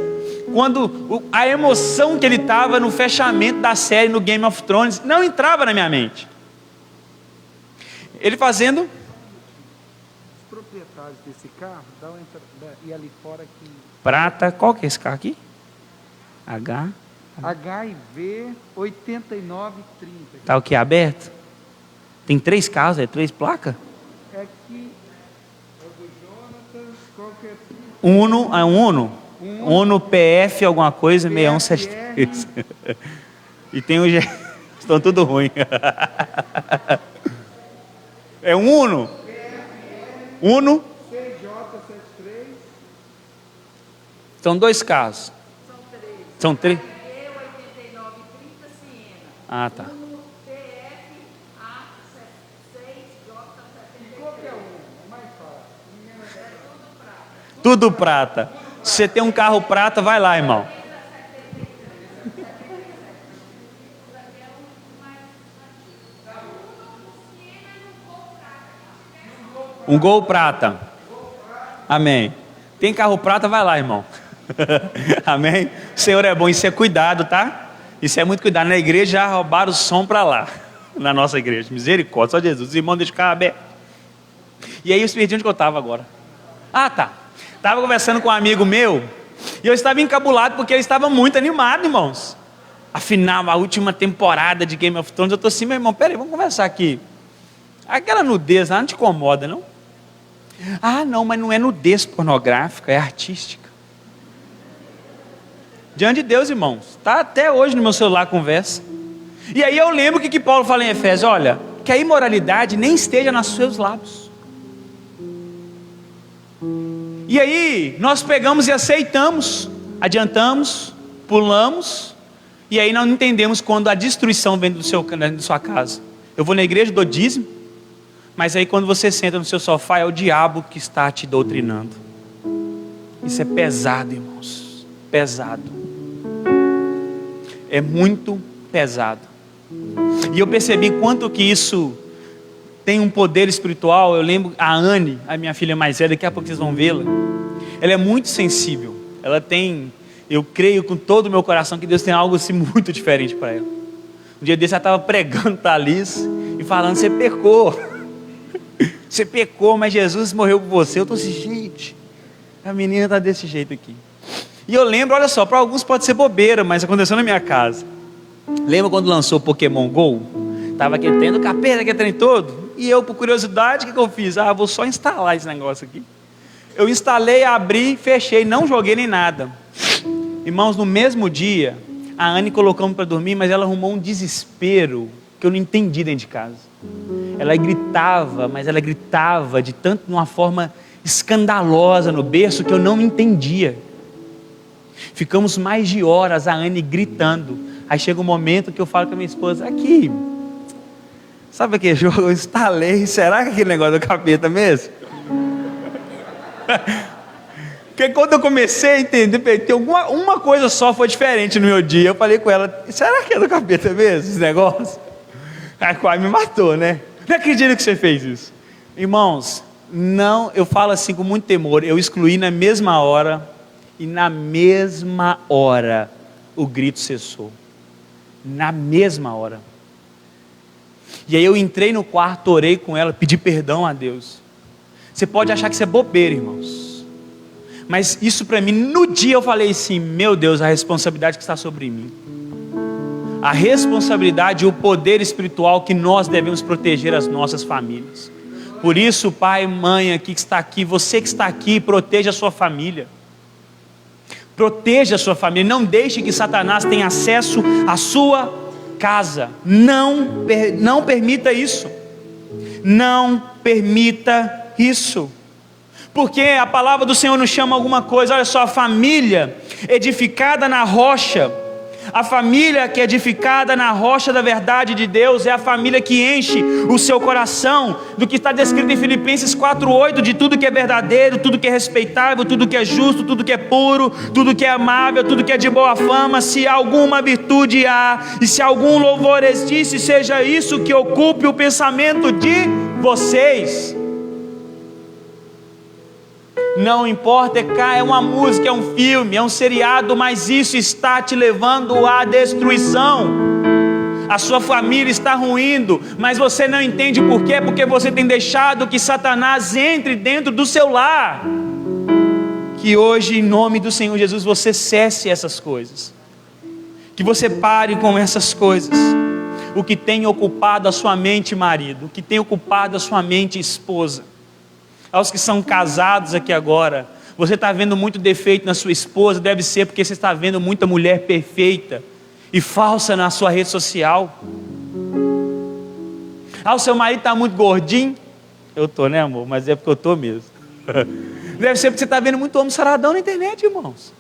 quando a emoção que ele estava no fechamento da série no Game of Thrones, não entrava na minha mente. Ele fazendo... Os proprietários desse carro, e ali fora que... Prata, qual que é esse carro aqui? HIV 8930. Tá o que, aberto? Tem 3 carros, 3 placas? É que é do Jonathan, qual que é? Uno, é um Uno? Uno PF alguma coisa, 6173. E tem o G... Estão tudo ruim. É um Uno? Uno? CJ73. São 2 carros. São 3? Ah, tá. Tudo prata. Se você tem um carro prata, vai lá, irmão. Um Gol prata. Amém. Tem carro prata, vai lá, irmão. Amém. O Senhor é bom. Isso é cuidado, tá? Isso é muito cuidado. Na igreja já roubaram o som para lá. Na nossa igreja. Misericórdia, só Jesus. Os irmãos deixam o carro aberto. E aí eu perdi onde que eu estava agora. Ah, tá. Estava conversando com um amigo meu. E eu estava encabulado porque ele estava muito animado, irmãos. Afinal, a última temporada de Game of Thrones. Eu estou assim, meu irmão, peraí, vamos conversar aqui. Aquela nudez lá não te incomoda, não? Ah, não, mas não é nudez pornográfica, é artística. Diante de Deus, irmãos, está até hoje no meu celular a conversa. E aí eu lembro o que Paulo fala em Efésios: olha, que a imoralidade nem esteja nos seus lábios. E aí nós pegamos e aceitamos, adiantamos, pulamos, e aí não entendemos quando a destruição vem da sua casa. Eu vou na igreja, dou dízimo, mas aí quando você senta no seu sofá, é o diabo que está te doutrinando. Isso é pesado, irmãos, pesado. É muito pesado. E eu percebi quanto que isso tem um poder espiritual. Eu lembro a Anne, a minha filha mais velha, daqui a pouco vocês vão vê-la. Ela é muito sensível. Ela tem, eu creio com todo o meu coração que Deus tem algo assim muito diferente para ela. Um dia desse ela estava pregando para a Alice e falando: você pecou. Você pecou, mas Jesus morreu por você. Eu estou assim, gente, a menina está desse jeito aqui. E eu lembro, olha só, para alguns pode ser bobeira, mas aconteceu na minha casa. Lembra quando lançou o Pokémon GO? Estava aquele trem do capeta, aquele trem todo. E eu, por curiosidade, o que eu fiz? Ah, vou só instalar esse negócio aqui. Eu instalei, abri, fechei, não joguei nem nada. Irmãos, no mesmo dia, a Anne colocamos para dormir, mas ela arrumou um desespero que eu não entendi dentro de casa. Ela gritava, mas ela gritava de tanto, de uma forma escandalosa no berço, que eu não entendia. Ficamos mais de horas, a Anne gritando. Aí chega um momento que eu falo com a minha esposa: aqui, sabe aquele jogo? Eu instalei, será que é aquele negócio do capeta mesmo? Porque quando eu comecei a entender, tem uma coisa só foi diferente no meu dia. Eu falei com ela: será que é do capeta mesmo esse negócio? Aí quase me matou, né? Não acredito que você fez isso. Irmãos, não, eu falo assim com muito temor. Eu excluí na mesma hora, e na mesma hora o grito cessou. Na mesma hora. E aí eu entrei no quarto, orei com ela, pedi perdão a Deus. Você pode achar que isso é bobeira, irmãos. Mas isso para mim, no dia eu falei assim, meu Deus, a responsabilidade que está sobre mim. A responsabilidade e o poder espiritual que nós devemos proteger as nossas famílias. Por isso, pai, mãe aqui que está aqui, você que está aqui, proteja a sua família. Proteja a sua família, não deixe que Satanás tenha acesso à sua casa. Não permita isso. Não permita isso. Porque a palavra do Senhor nos chama alguma coisa. Olha só, a família edificada na rocha, a família que é edificada na rocha da verdade de Deus, é a família que enche o seu coração do que está descrito em Filipenses 4:8, de tudo que é verdadeiro, tudo que é respeitável, tudo que é justo, tudo que é puro, tudo que é amável, tudo que é de boa fama, se alguma virtude há, e se algum louvor existe, seja isso que ocupe o pensamento de vocês. Não importa, é uma música, é um filme, é um seriado, mas isso está te levando à destruição. A sua família está ruindo, mas você não entende por quê? Porque você tem deixado que Satanás entre dentro do seu lar. Que hoje, em nome do Senhor Jesus, você cesse essas coisas. Que você pare com essas coisas. O que tem ocupado a sua mente, marido, o que tem ocupado a sua mente, esposa. Aos que são casados aqui agora, você está vendo muito defeito na sua esposa, deve ser porque você está vendo muita mulher perfeita e falsa na sua rede social. O seu marido está muito gordinho. Eu estou, né, amor? Mas é porque eu estou mesmo. Deve ser porque você está vendo muito homem saradão na internet, irmãos.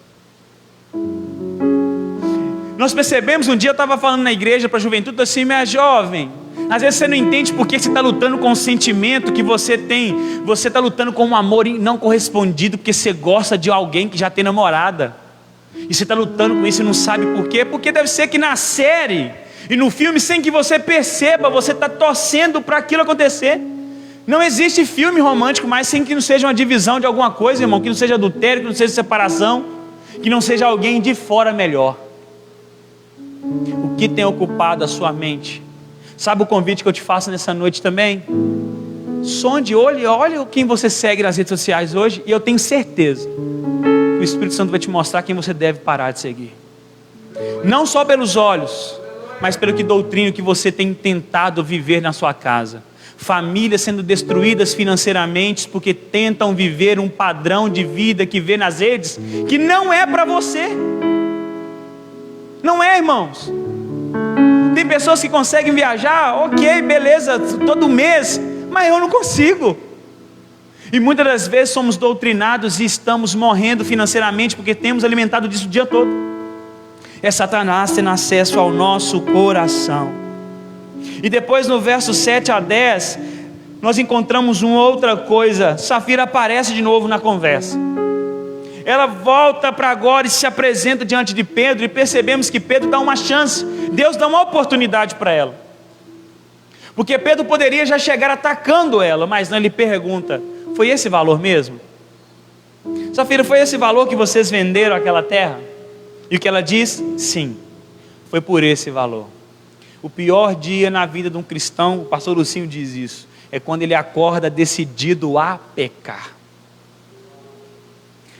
Nós percebemos, um dia eu estava falando na igreja para a juventude, assim, minha jovem, às vezes você não entende porque você está lutando com o sentimento que você tem. Você está lutando com um amor não correspondido, porque você gosta de alguém que já tem namorada. E você está lutando com isso e não sabe por quê. Porque deve ser que na série e no filme, sem que você perceba, você está torcendo para aquilo acontecer. Não existe filme romântico mais sem que não seja uma divisão de alguma coisa, irmão. Que não seja adultério, que não seja separação, que não seja alguém de fora melhor. O que tem ocupado a sua mente? Sabe o convite que eu te faço nessa noite também? Sonde, olhe quem você segue nas redes sociais hoje, e eu tenho certeza que o Espírito Santo vai te mostrar quem você deve parar de seguir. Não só pelos olhos, mas pelo que doutrina que você tem tentado viver na sua casa. Famílias sendo destruídas financeiramente porque tentam viver um padrão de vida que vê nas redes, que não é para você. Não é, irmãos. Tem pessoas que conseguem viajar, ok, beleza, todo mês, mas eu não consigo. E muitas das vezes somos doutrinados e estamos morrendo financeiramente porque temos alimentado disso o dia todo. É Satanás tendo acesso ao nosso coração. E depois no verso 7 a 10, nós encontramos uma outra coisa. Safira aparece de novo na conversa. Ela volta para agora e se apresenta diante de Pedro, e percebemos que Pedro dá uma chance, Deus dá uma oportunidade para ela, porque Pedro poderia já chegar atacando ela, mas não, ele pergunta, foi esse valor mesmo? Safira, foi esse valor que vocês venderam aquela terra? E o que ela diz? Sim, foi por esse valor. O pior dia na vida de um cristão, o pastor Lucinho diz isso, é quando ele acorda decidido a pecar.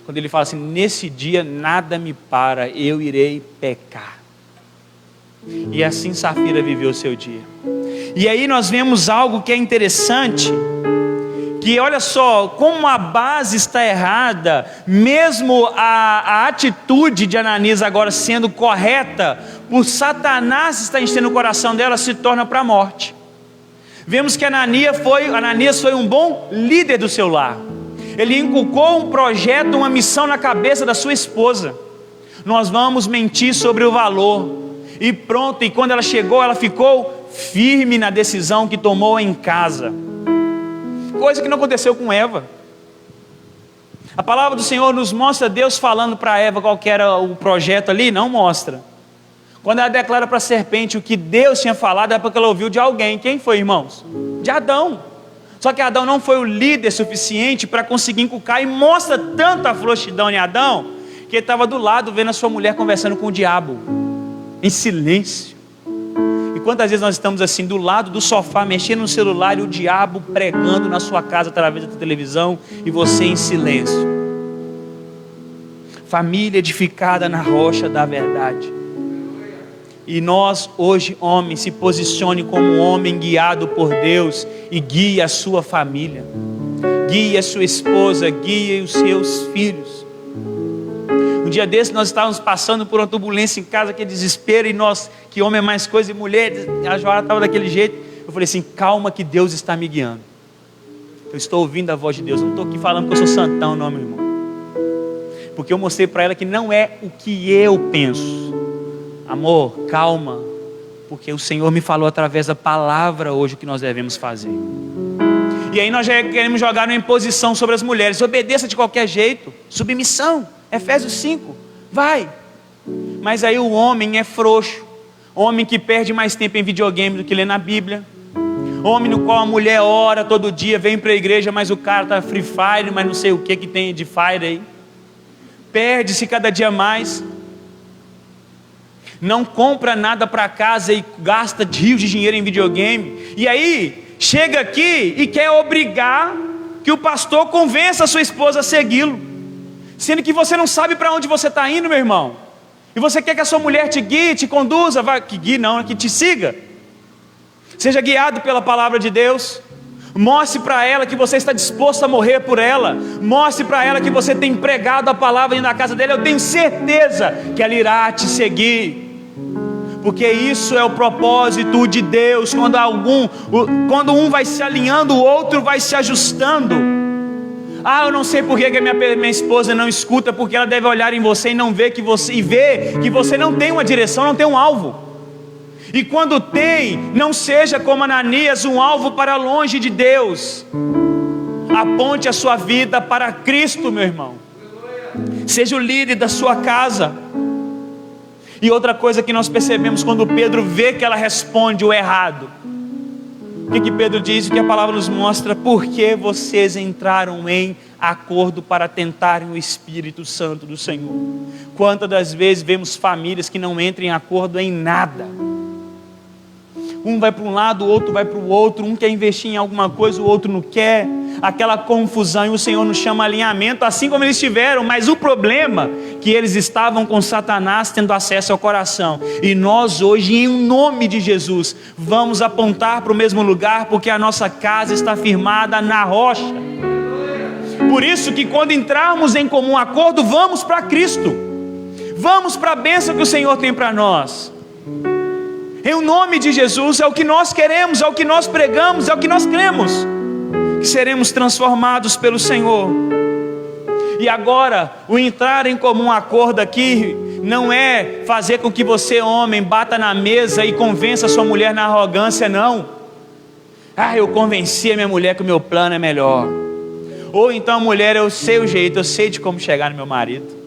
Quando ele fala assim, nesse dia nada me para, eu irei pecar. E assim Safira viveu o seu dia. E aí nós vemos algo que é interessante, que olha só, como a base está errada, mesmo a atitude de Ananias agora sendo correta, por Satanás estar enchendo o coração dela, se torna para a morte. Vemos que Ananias foi um bom líder do seu lar. Ele inculcou um projeto, uma missão na cabeça da sua esposa. Nós vamos mentir sobre o valor. E pronto, e quando ela chegou, ela ficou firme na decisão que tomou em casa. Coisa que não aconteceu com Eva. A palavra do Senhor nos mostra Deus falando para Eva qual que era o projeto ali? Não mostra. Quando ela declara para a serpente o que Deus tinha falado, é porque ela ouviu de alguém. Quem foi, irmãos? De Adão. Só que Adão não foi o líder suficiente para conseguir inculcar, e mostra tanta frouxidão em Adão, que ele estava do lado vendo a sua mulher conversando com o diabo, em silêncio. E quantas vezes nós estamos assim, do lado do sofá, mexendo no celular, e o diabo pregando na sua casa através da televisão, e você em silêncio. Família edificada na rocha da verdade. E nós hoje, homens, se posicione como um homem guiado por Deus, e guie a sua família, guie a sua esposa, guie os seus filhos. Um dia desse nós estávamos passando por uma turbulência em casa, que desespero, e nós, que homem é mais coisa, e mulher, a Joara estava daquele jeito. Eu falei assim: calma, que Deus está me guiando. Eu estou ouvindo a voz de Deus. Eu não estou aqui falando que eu sou santão, não, meu irmão. Porque eu mostrei para ela que não é o que eu penso. Amor, calma, porque o Senhor me falou através da palavra hoje o que nós devemos fazer. E aí nós já queremos jogar uma imposição sobre as mulheres: obedeça de qualquer jeito, submissão, Efésios 5, vai. Mas aí o homem é frouxo, homem que perde mais tempo em videogame do que lê na Bíblia, homem no qual a mulher ora todo dia, vem para a igreja, mas o cara está Free Fire, mas não sei o que tem de Fire aí, perde-se cada dia mais, não compra nada para casa e gasta rios de dinheiro em videogame, e aí chega aqui e quer obrigar que o pastor convença a sua esposa a segui-lo, sendo que você não sabe para onde você está indo, meu irmão, e você quer que a sua mulher te guie, te conduza, que guie não, que te siga. Seja guiado pela palavra de Deus. Mostre para ela que você está disposto a morrer por ela. Mostre para ela que você tem pregado a palavra na casa dela. Eu tenho certeza que ela irá te seguir, porque isso é o propósito de Deus. Quando um vai se alinhando, o outro vai se ajustando. Eu não sei por que minha esposa não escuta, porque ela deve olhar em você e não ver que você não tem uma direção, não tem um alvo. E quando tem, não seja como Ananias, um alvo para longe de Deus. Aponte a sua vida para Cristo, meu irmão. Seja o líder da sua casa. E outra coisa que nós percebemos quando Pedro vê que ela responde o errado, o que Pedro diz? O que a palavra nos mostra? Porque vocês entraram em acordo para tentarem o Espírito Santo do Senhor. Quantas das vezes vemos famílias que não entram em acordo em nada? Um vai para um lado, o outro vai para o outro, um quer investir em alguma coisa, o outro não quer, aquela confusão, e o Senhor nos chama a alinhamento, assim como eles tiveram, mas o problema é que eles estavam com Satanás tendo acesso ao coração, e nós hoje, em nome de Jesus, vamos apontar para o mesmo lugar, porque a nossa casa está firmada na rocha. Por isso que quando entrarmos em comum acordo, vamos para Cristo, vamos para a bênção que o Senhor tem para nós. Em nome de Jesus, é o que nós queremos, é o que nós pregamos, é o que nós cremos, que seremos transformados pelo Senhor. E agora, o entrar em comum acordo aqui, não é fazer com que você, homem, bata na mesa e convença a sua mulher na arrogância, não. Eu convenci a minha mulher que o meu plano é melhor. Ou então, mulher, eu sei o jeito, eu sei de como chegar no meu marido.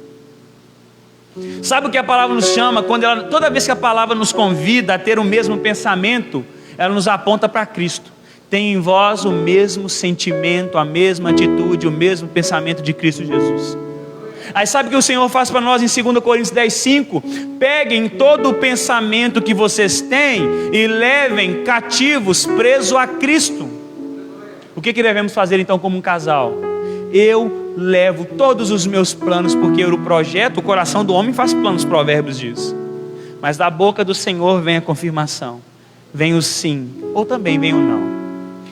Sabe o que a palavra nos chama? Toda vez que a palavra nos convida a ter o mesmo pensamento, ela nos aponta para Cristo. Tem em vós o mesmo sentimento, a mesma atitude, o mesmo pensamento de Cristo Jesus. Aí sabe o que o Senhor faz para nós em 2 Coríntios 10:5? Peguem todo o pensamento que vocês têm e levem cativos, presos a Cristo. O que devemos fazer então como um casal? Eu levo todos os meus planos, porque o coração do homem faz planos, Provérbios diz. Mas da boca do Senhor vem a confirmação, vem o sim, ou também vem o não.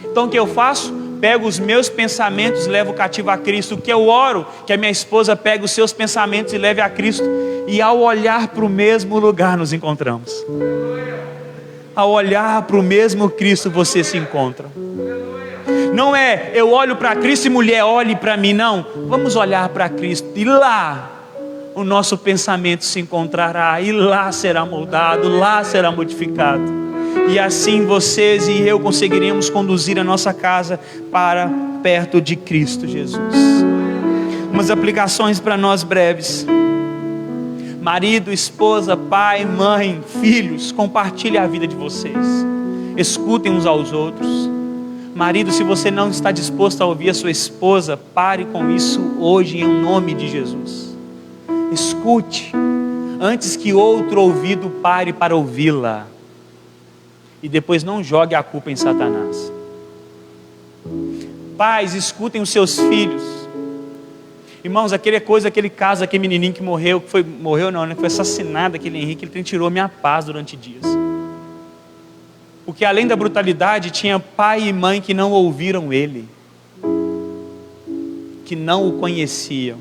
Então o que eu faço? Pego os meus pensamentos e levo cativo a Cristo. O que eu oro? Que a minha esposa pegue os seus pensamentos e leve a Cristo. E ao olhar para o mesmo lugar nos encontramos. Ao olhar para o mesmo Cristo você se encontra. Não é eu olho para Cristo e mulher olhe para mim, não. Vamos olhar para Cristo e lá o nosso pensamento se encontrará, e lá será moldado, lá será modificado. E assim vocês e eu conseguiremos conduzir a nossa casa para perto de Cristo Jesus. Umas aplicações para nós breves. Marido, esposa, pai, mãe, filhos, compartilhem a vida de vocês. Escutem uns aos outros. Marido, se você não está disposto a ouvir a sua esposa, pare com isso hoje em nome de Jesus. Escute, antes que outro ouvido pare para ouvi-la. e depois não jogue a culpa em Satanás. Pais, escutem os seus filhos. Irmãos, aquele caso, aquele menininho que morreu, foi assassinado, aquele Henrique, ele tirou minha paz durante dias. Porque além da brutalidade, tinha pai e mãe que não ouviram ele, que não o conheciam.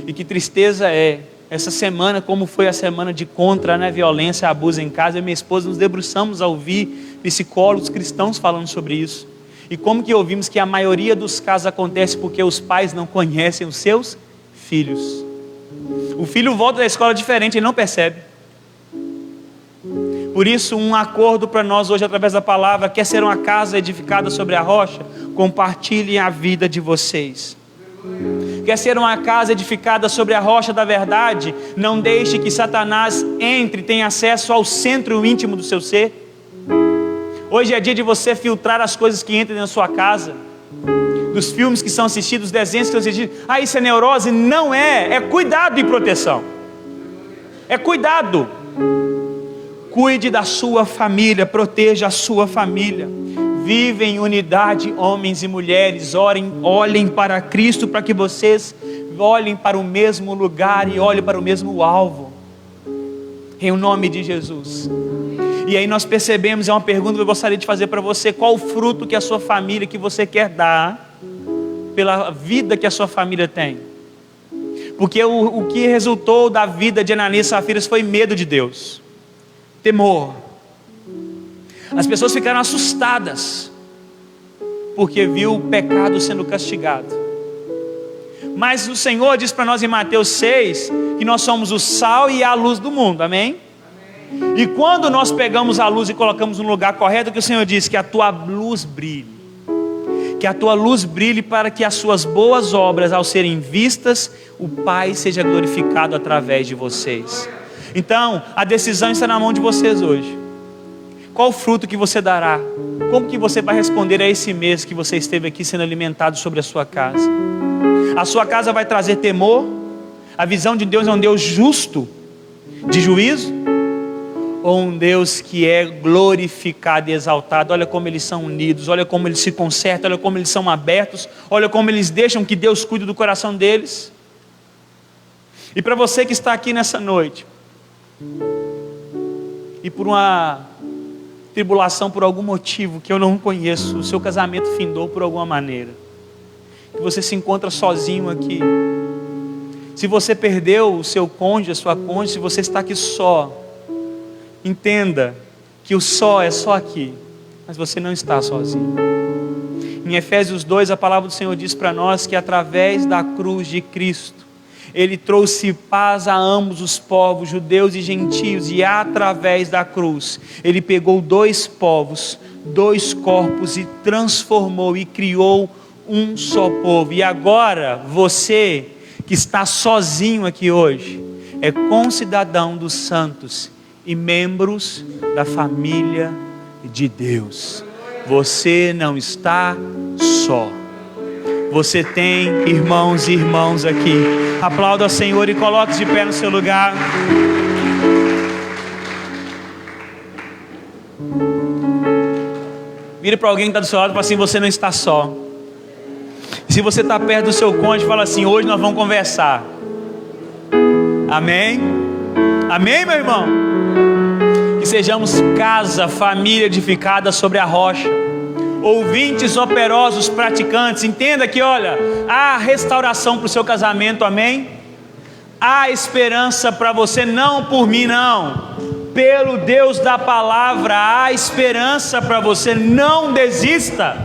E que tristeza é, essa semana, como foi a semana de contra a violência e abuso em casa, eu e minha esposa nos debruçamos a ouvir psicólogos cristãos falando sobre isso. E como que ouvimos que a maioria dos casos acontece porque os pais não conhecem os seus filhos. O filho volta da escola diferente, ele não percebe. Por isso, um acordo para nós hoje através da palavra: quer ser uma casa edificada sobre a rocha? Compartilhem a vida de vocês. Quer ser uma casa edificada sobre a rocha da verdade? Não deixe que Satanás entre e tenha acesso ao centro íntimo do seu ser. Hoje é dia de você filtrar as coisas que entram na sua casa, dos filmes que são assistidos, dos desenhos que são assistidos. Ah, isso é neurose? Não é, é cuidado e proteção. É cuidado. Cuide da sua família, proteja a sua família. Vivem em unidade, homens e mulheres. Olhem para Cristo, para que vocês olhem para o mesmo lugar e olhem para o mesmo alvo. Em nome de Jesus. E aí nós percebemos, é uma pergunta que eu gostaria de fazer para você: qual o fruto que a sua família, que você quer dar pela vida que a sua família tem? Porque o que resultou da vida de Ananias e Safira foi medo de Deus, temor. As pessoas ficaram assustadas porque viu o pecado sendo castigado. Mas o Senhor diz para nós em Mateus 6 que nós somos o sal e a luz do mundo, amém? E quando nós pegamos a luz e colocamos no lugar correto, que o Senhor diz que a tua luz brilhe, que a tua luz brilhe para que as suas boas obras, ao serem vistas, o Pai seja glorificado através de vocês. Então, a decisão está na mão de vocês hoje. Qual o fruto que você dará? Como que você vai responder a esse mês que você esteve aqui sendo alimentado sobre a sua casa? A sua casa vai trazer temor? A visão de Deus é um Deus justo, de juízo? Ou um Deus que é glorificado e exaltado? Olha como eles são unidos, olha como eles se consertam, olha como eles são abertos, olha como eles deixam que Deus cuide do coração deles. E para você que está aqui nessa noite, e por uma tribulação, por algum motivo que eu não conheço, o seu casamento findou por alguma maneira, que você se encontra sozinho aqui, se você perdeu o seu cônjuge, a sua cônjuge, se você está aqui só, entenda que o só é só aqui, mas você não está sozinho. Em Efésios 2, a palavra do Senhor diz para nós que através da cruz de Cristo, Ele trouxe paz a ambos os povos, judeus e gentios, e através da cruz, Ele pegou dois povos, dois corpos e transformou e criou um só povo. E agora, você que está sozinho aqui hoje, é concidadão dos santos e membros da família de Deus. Você não está só. Você tem irmãos e irmãs aqui. Aplauda ao Senhor e coloque de pé no seu lugar. Vire para alguém que está do seu lado e fala assim: você não está só. Se você está perto do seu cônjuge, fala assim: hoje nós vamos conversar. Amém? Amém, meu irmão? Que sejamos casa, família edificada sobre a rocha. Ouvintes operosos, praticantes. Entenda que, olha, há restauração para o seu casamento, amém? Há esperança para você, não por mim, não. Pelo Deus da palavra, há esperança para você. Não desista,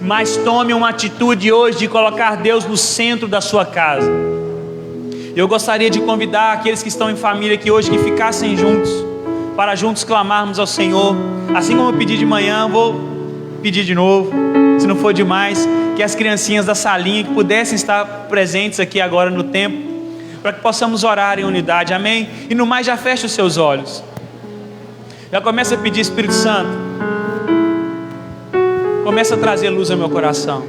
mas tome uma atitude hoje de colocar Deus no centro da sua casa. Eu gostaria de convidar aqueles que estão em família aqui hoje, que ficassem juntos, para juntos clamarmos ao Senhor. Assim como eu pedi de manhã, vou pedir de novo, se não for demais, que as criancinhas da salinha que pudessem estar presentes aqui agora no templo, para que possamos orar em unidade, amém? E no mais, já feche os seus olhos, já começa a pedir: Espírito Santo, começa a trazer luz ao meu coração.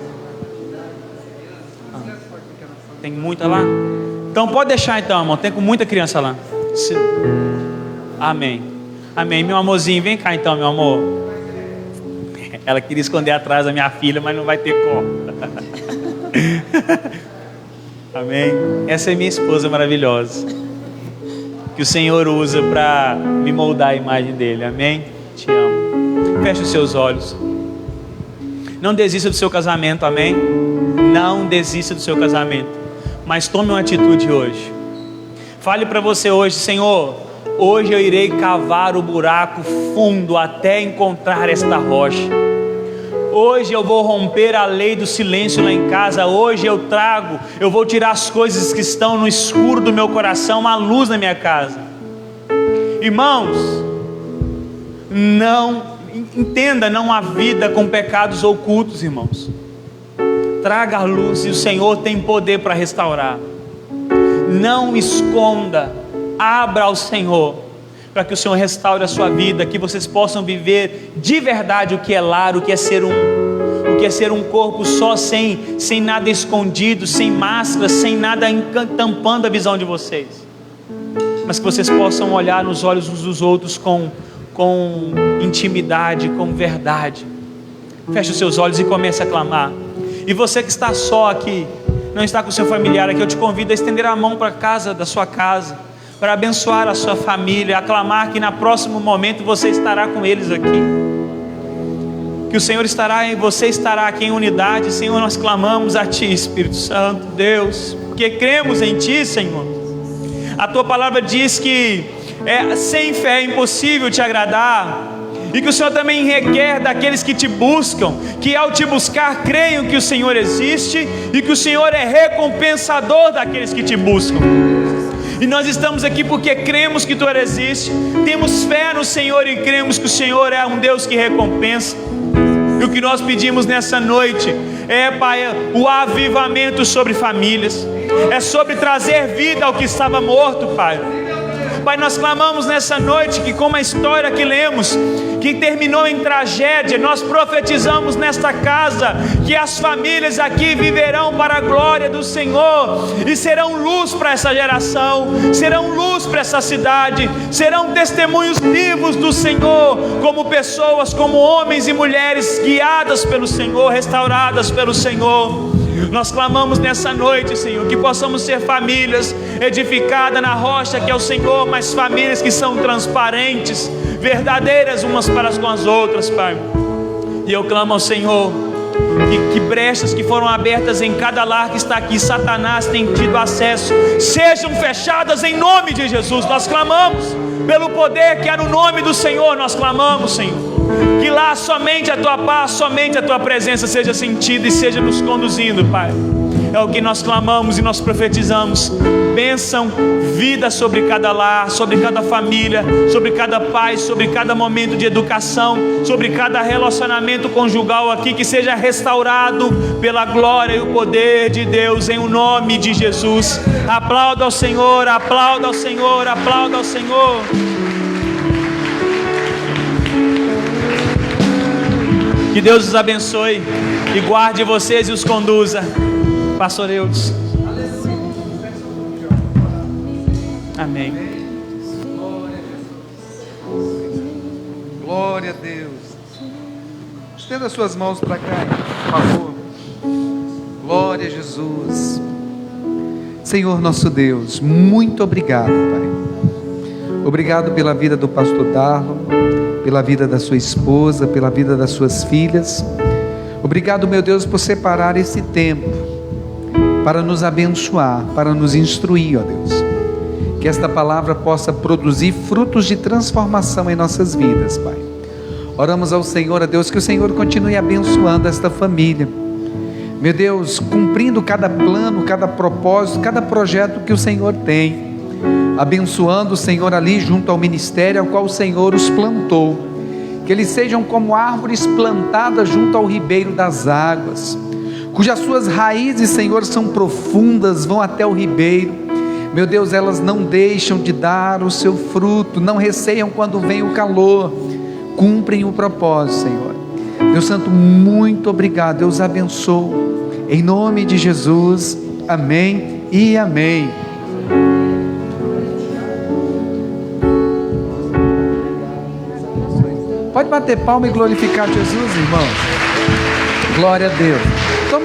Tem muita lá? Então pode deixar então, irmão, tem com muita criança lá. Amém. Amém. Meu amorzinho, vem cá então, meu amor. Ela queria esconder atrás da minha filha, mas não vai ter como. Amém. Essa é minha esposa maravilhosa, que o Senhor usa para me moldar a imagem dele. Amém. Te amo. Feche os seus olhos. Não desista do seu casamento. Amém. Não desista do seu casamento, mas tome uma atitude hoje. Fale para você hoje: Senhor, hoje eu irei cavar o buraco fundo até encontrar esta rocha. Hoje eu vou romper a lei do silêncio lá em casa. Hoje eu vou tirar as coisas que estão no escuro do meu coração, à luz na minha casa. Irmãos, não há vida com pecados ocultos, irmãos. Traga a luz e o Senhor tem poder para restaurar. Não esconda, abra ao Senhor, para que o Senhor restaure a sua vida, que vocês possam viver de verdade o que é lar, o que é ser um corpo só, sem nada escondido, sem máscara, sem nada tampando a visão de vocês, mas que vocês possam olhar nos olhos uns dos outros com intimidade, com verdade. Feche os seus olhos e comece a clamar. E você que está só aqui, não está com o seu familiar aqui, eu te convido a estender a mão para a casa da sua casa, para abençoar a sua família, a clamar que no próximo momento você estará com eles aqui, que o Senhor você estará aqui em unidade. Senhor, nós clamamos a Ti, Espírito Santo, Deus, porque cremos em Ti, Senhor. A Tua palavra diz que sem fé é impossível Te agradar, e que o Senhor também requer daqueles que Te buscam, que ao Te buscar creiam que o Senhor existe, e que o Senhor é recompensador daqueles que Te buscam. E nós estamos aqui porque cremos que Tu existes, temos fé no Senhor e cremos que o Senhor é um Deus que recompensa. E o que nós pedimos nessa noite Pai, o avivamento sobre famílias, sobre trazer vida ao que estava morto, Pai. Pai, nós clamamos nessa noite que, como a história que lemos, que terminou em tragédia, nós profetizamos nesta casa que as famílias aqui viverão para a glória do Senhor e serão luz para essa geração, serão luz para essa cidade, serão testemunhos vivos do Senhor, como pessoas, como homens e mulheres guiadas pelo Senhor, restauradas pelo Senhor. Nós clamamos nessa noite, Senhor, que possamos ser famílias edificadas na rocha que é o Senhor, mas famílias que são transparentes, verdadeiras umas para com as outras, Pai. E eu clamo ao Senhor que brechas que foram abertas em cada lar que está aqui, Satanás tem tido acesso, sejam fechadas em nome de Jesus. Nós clamamos pelo poder que há no nome do Senhor. Nós clamamos, Senhor, que lá somente a Tua paz, somente a Tua presença seja sentida e seja nos conduzindo, Pai. É o que nós clamamos e nós profetizamos. Bênção, vida sobre cada lar, sobre cada família, sobre cada pai, sobre cada momento de educação, sobre cada relacionamento conjugal aqui, que seja restaurado pela glória e o poder de Deus, em o nome de Jesus. Aplauda ao Senhor, aplauda ao Senhor, aplauda ao Senhor. Que Deus os abençoe e guarde vocês e os conduza. Pastor Eudes. Amém. Glória a Deus. Estenda as suas mãos para cá, por favor. Glória a Jesus. Senhor nosso Deus, muito obrigado, Pai. Obrigado pela vida do pastor Darlon, pela vida da sua esposa, pela vida das suas filhas. Obrigado, meu Deus, por separar esse tempo para nos abençoar, para nos instruir, ó Deus. Que esta palavra possa produzir frutos de transformação em nossas vidas, Pai. Oramos ao Senhor, ó Deus, que o Senhor continue abençoando esta família. Meu Deus, cumprindo cada plano, cada propósito, cada projeto que o Senhor tem. Abençoando o Senhor ali junto ao ministério ao qual o Senhor os plantou. Que eles sejam como árvores plantadas junto ao ribeiro das águas, cujas suas raízes, Senhor, são profundas, vão até o ribeiro. Meu Deus, elas não deixam de dar o seu fruto, não receiam quando vem o calor, cumprem o propósito, Senhor. Deus Santo, muito obrigado, Deus abençoe, em nome de Jesus, amém e amém. Pode bater palma e glorificar Jesus, irmãos. Glória a Deus.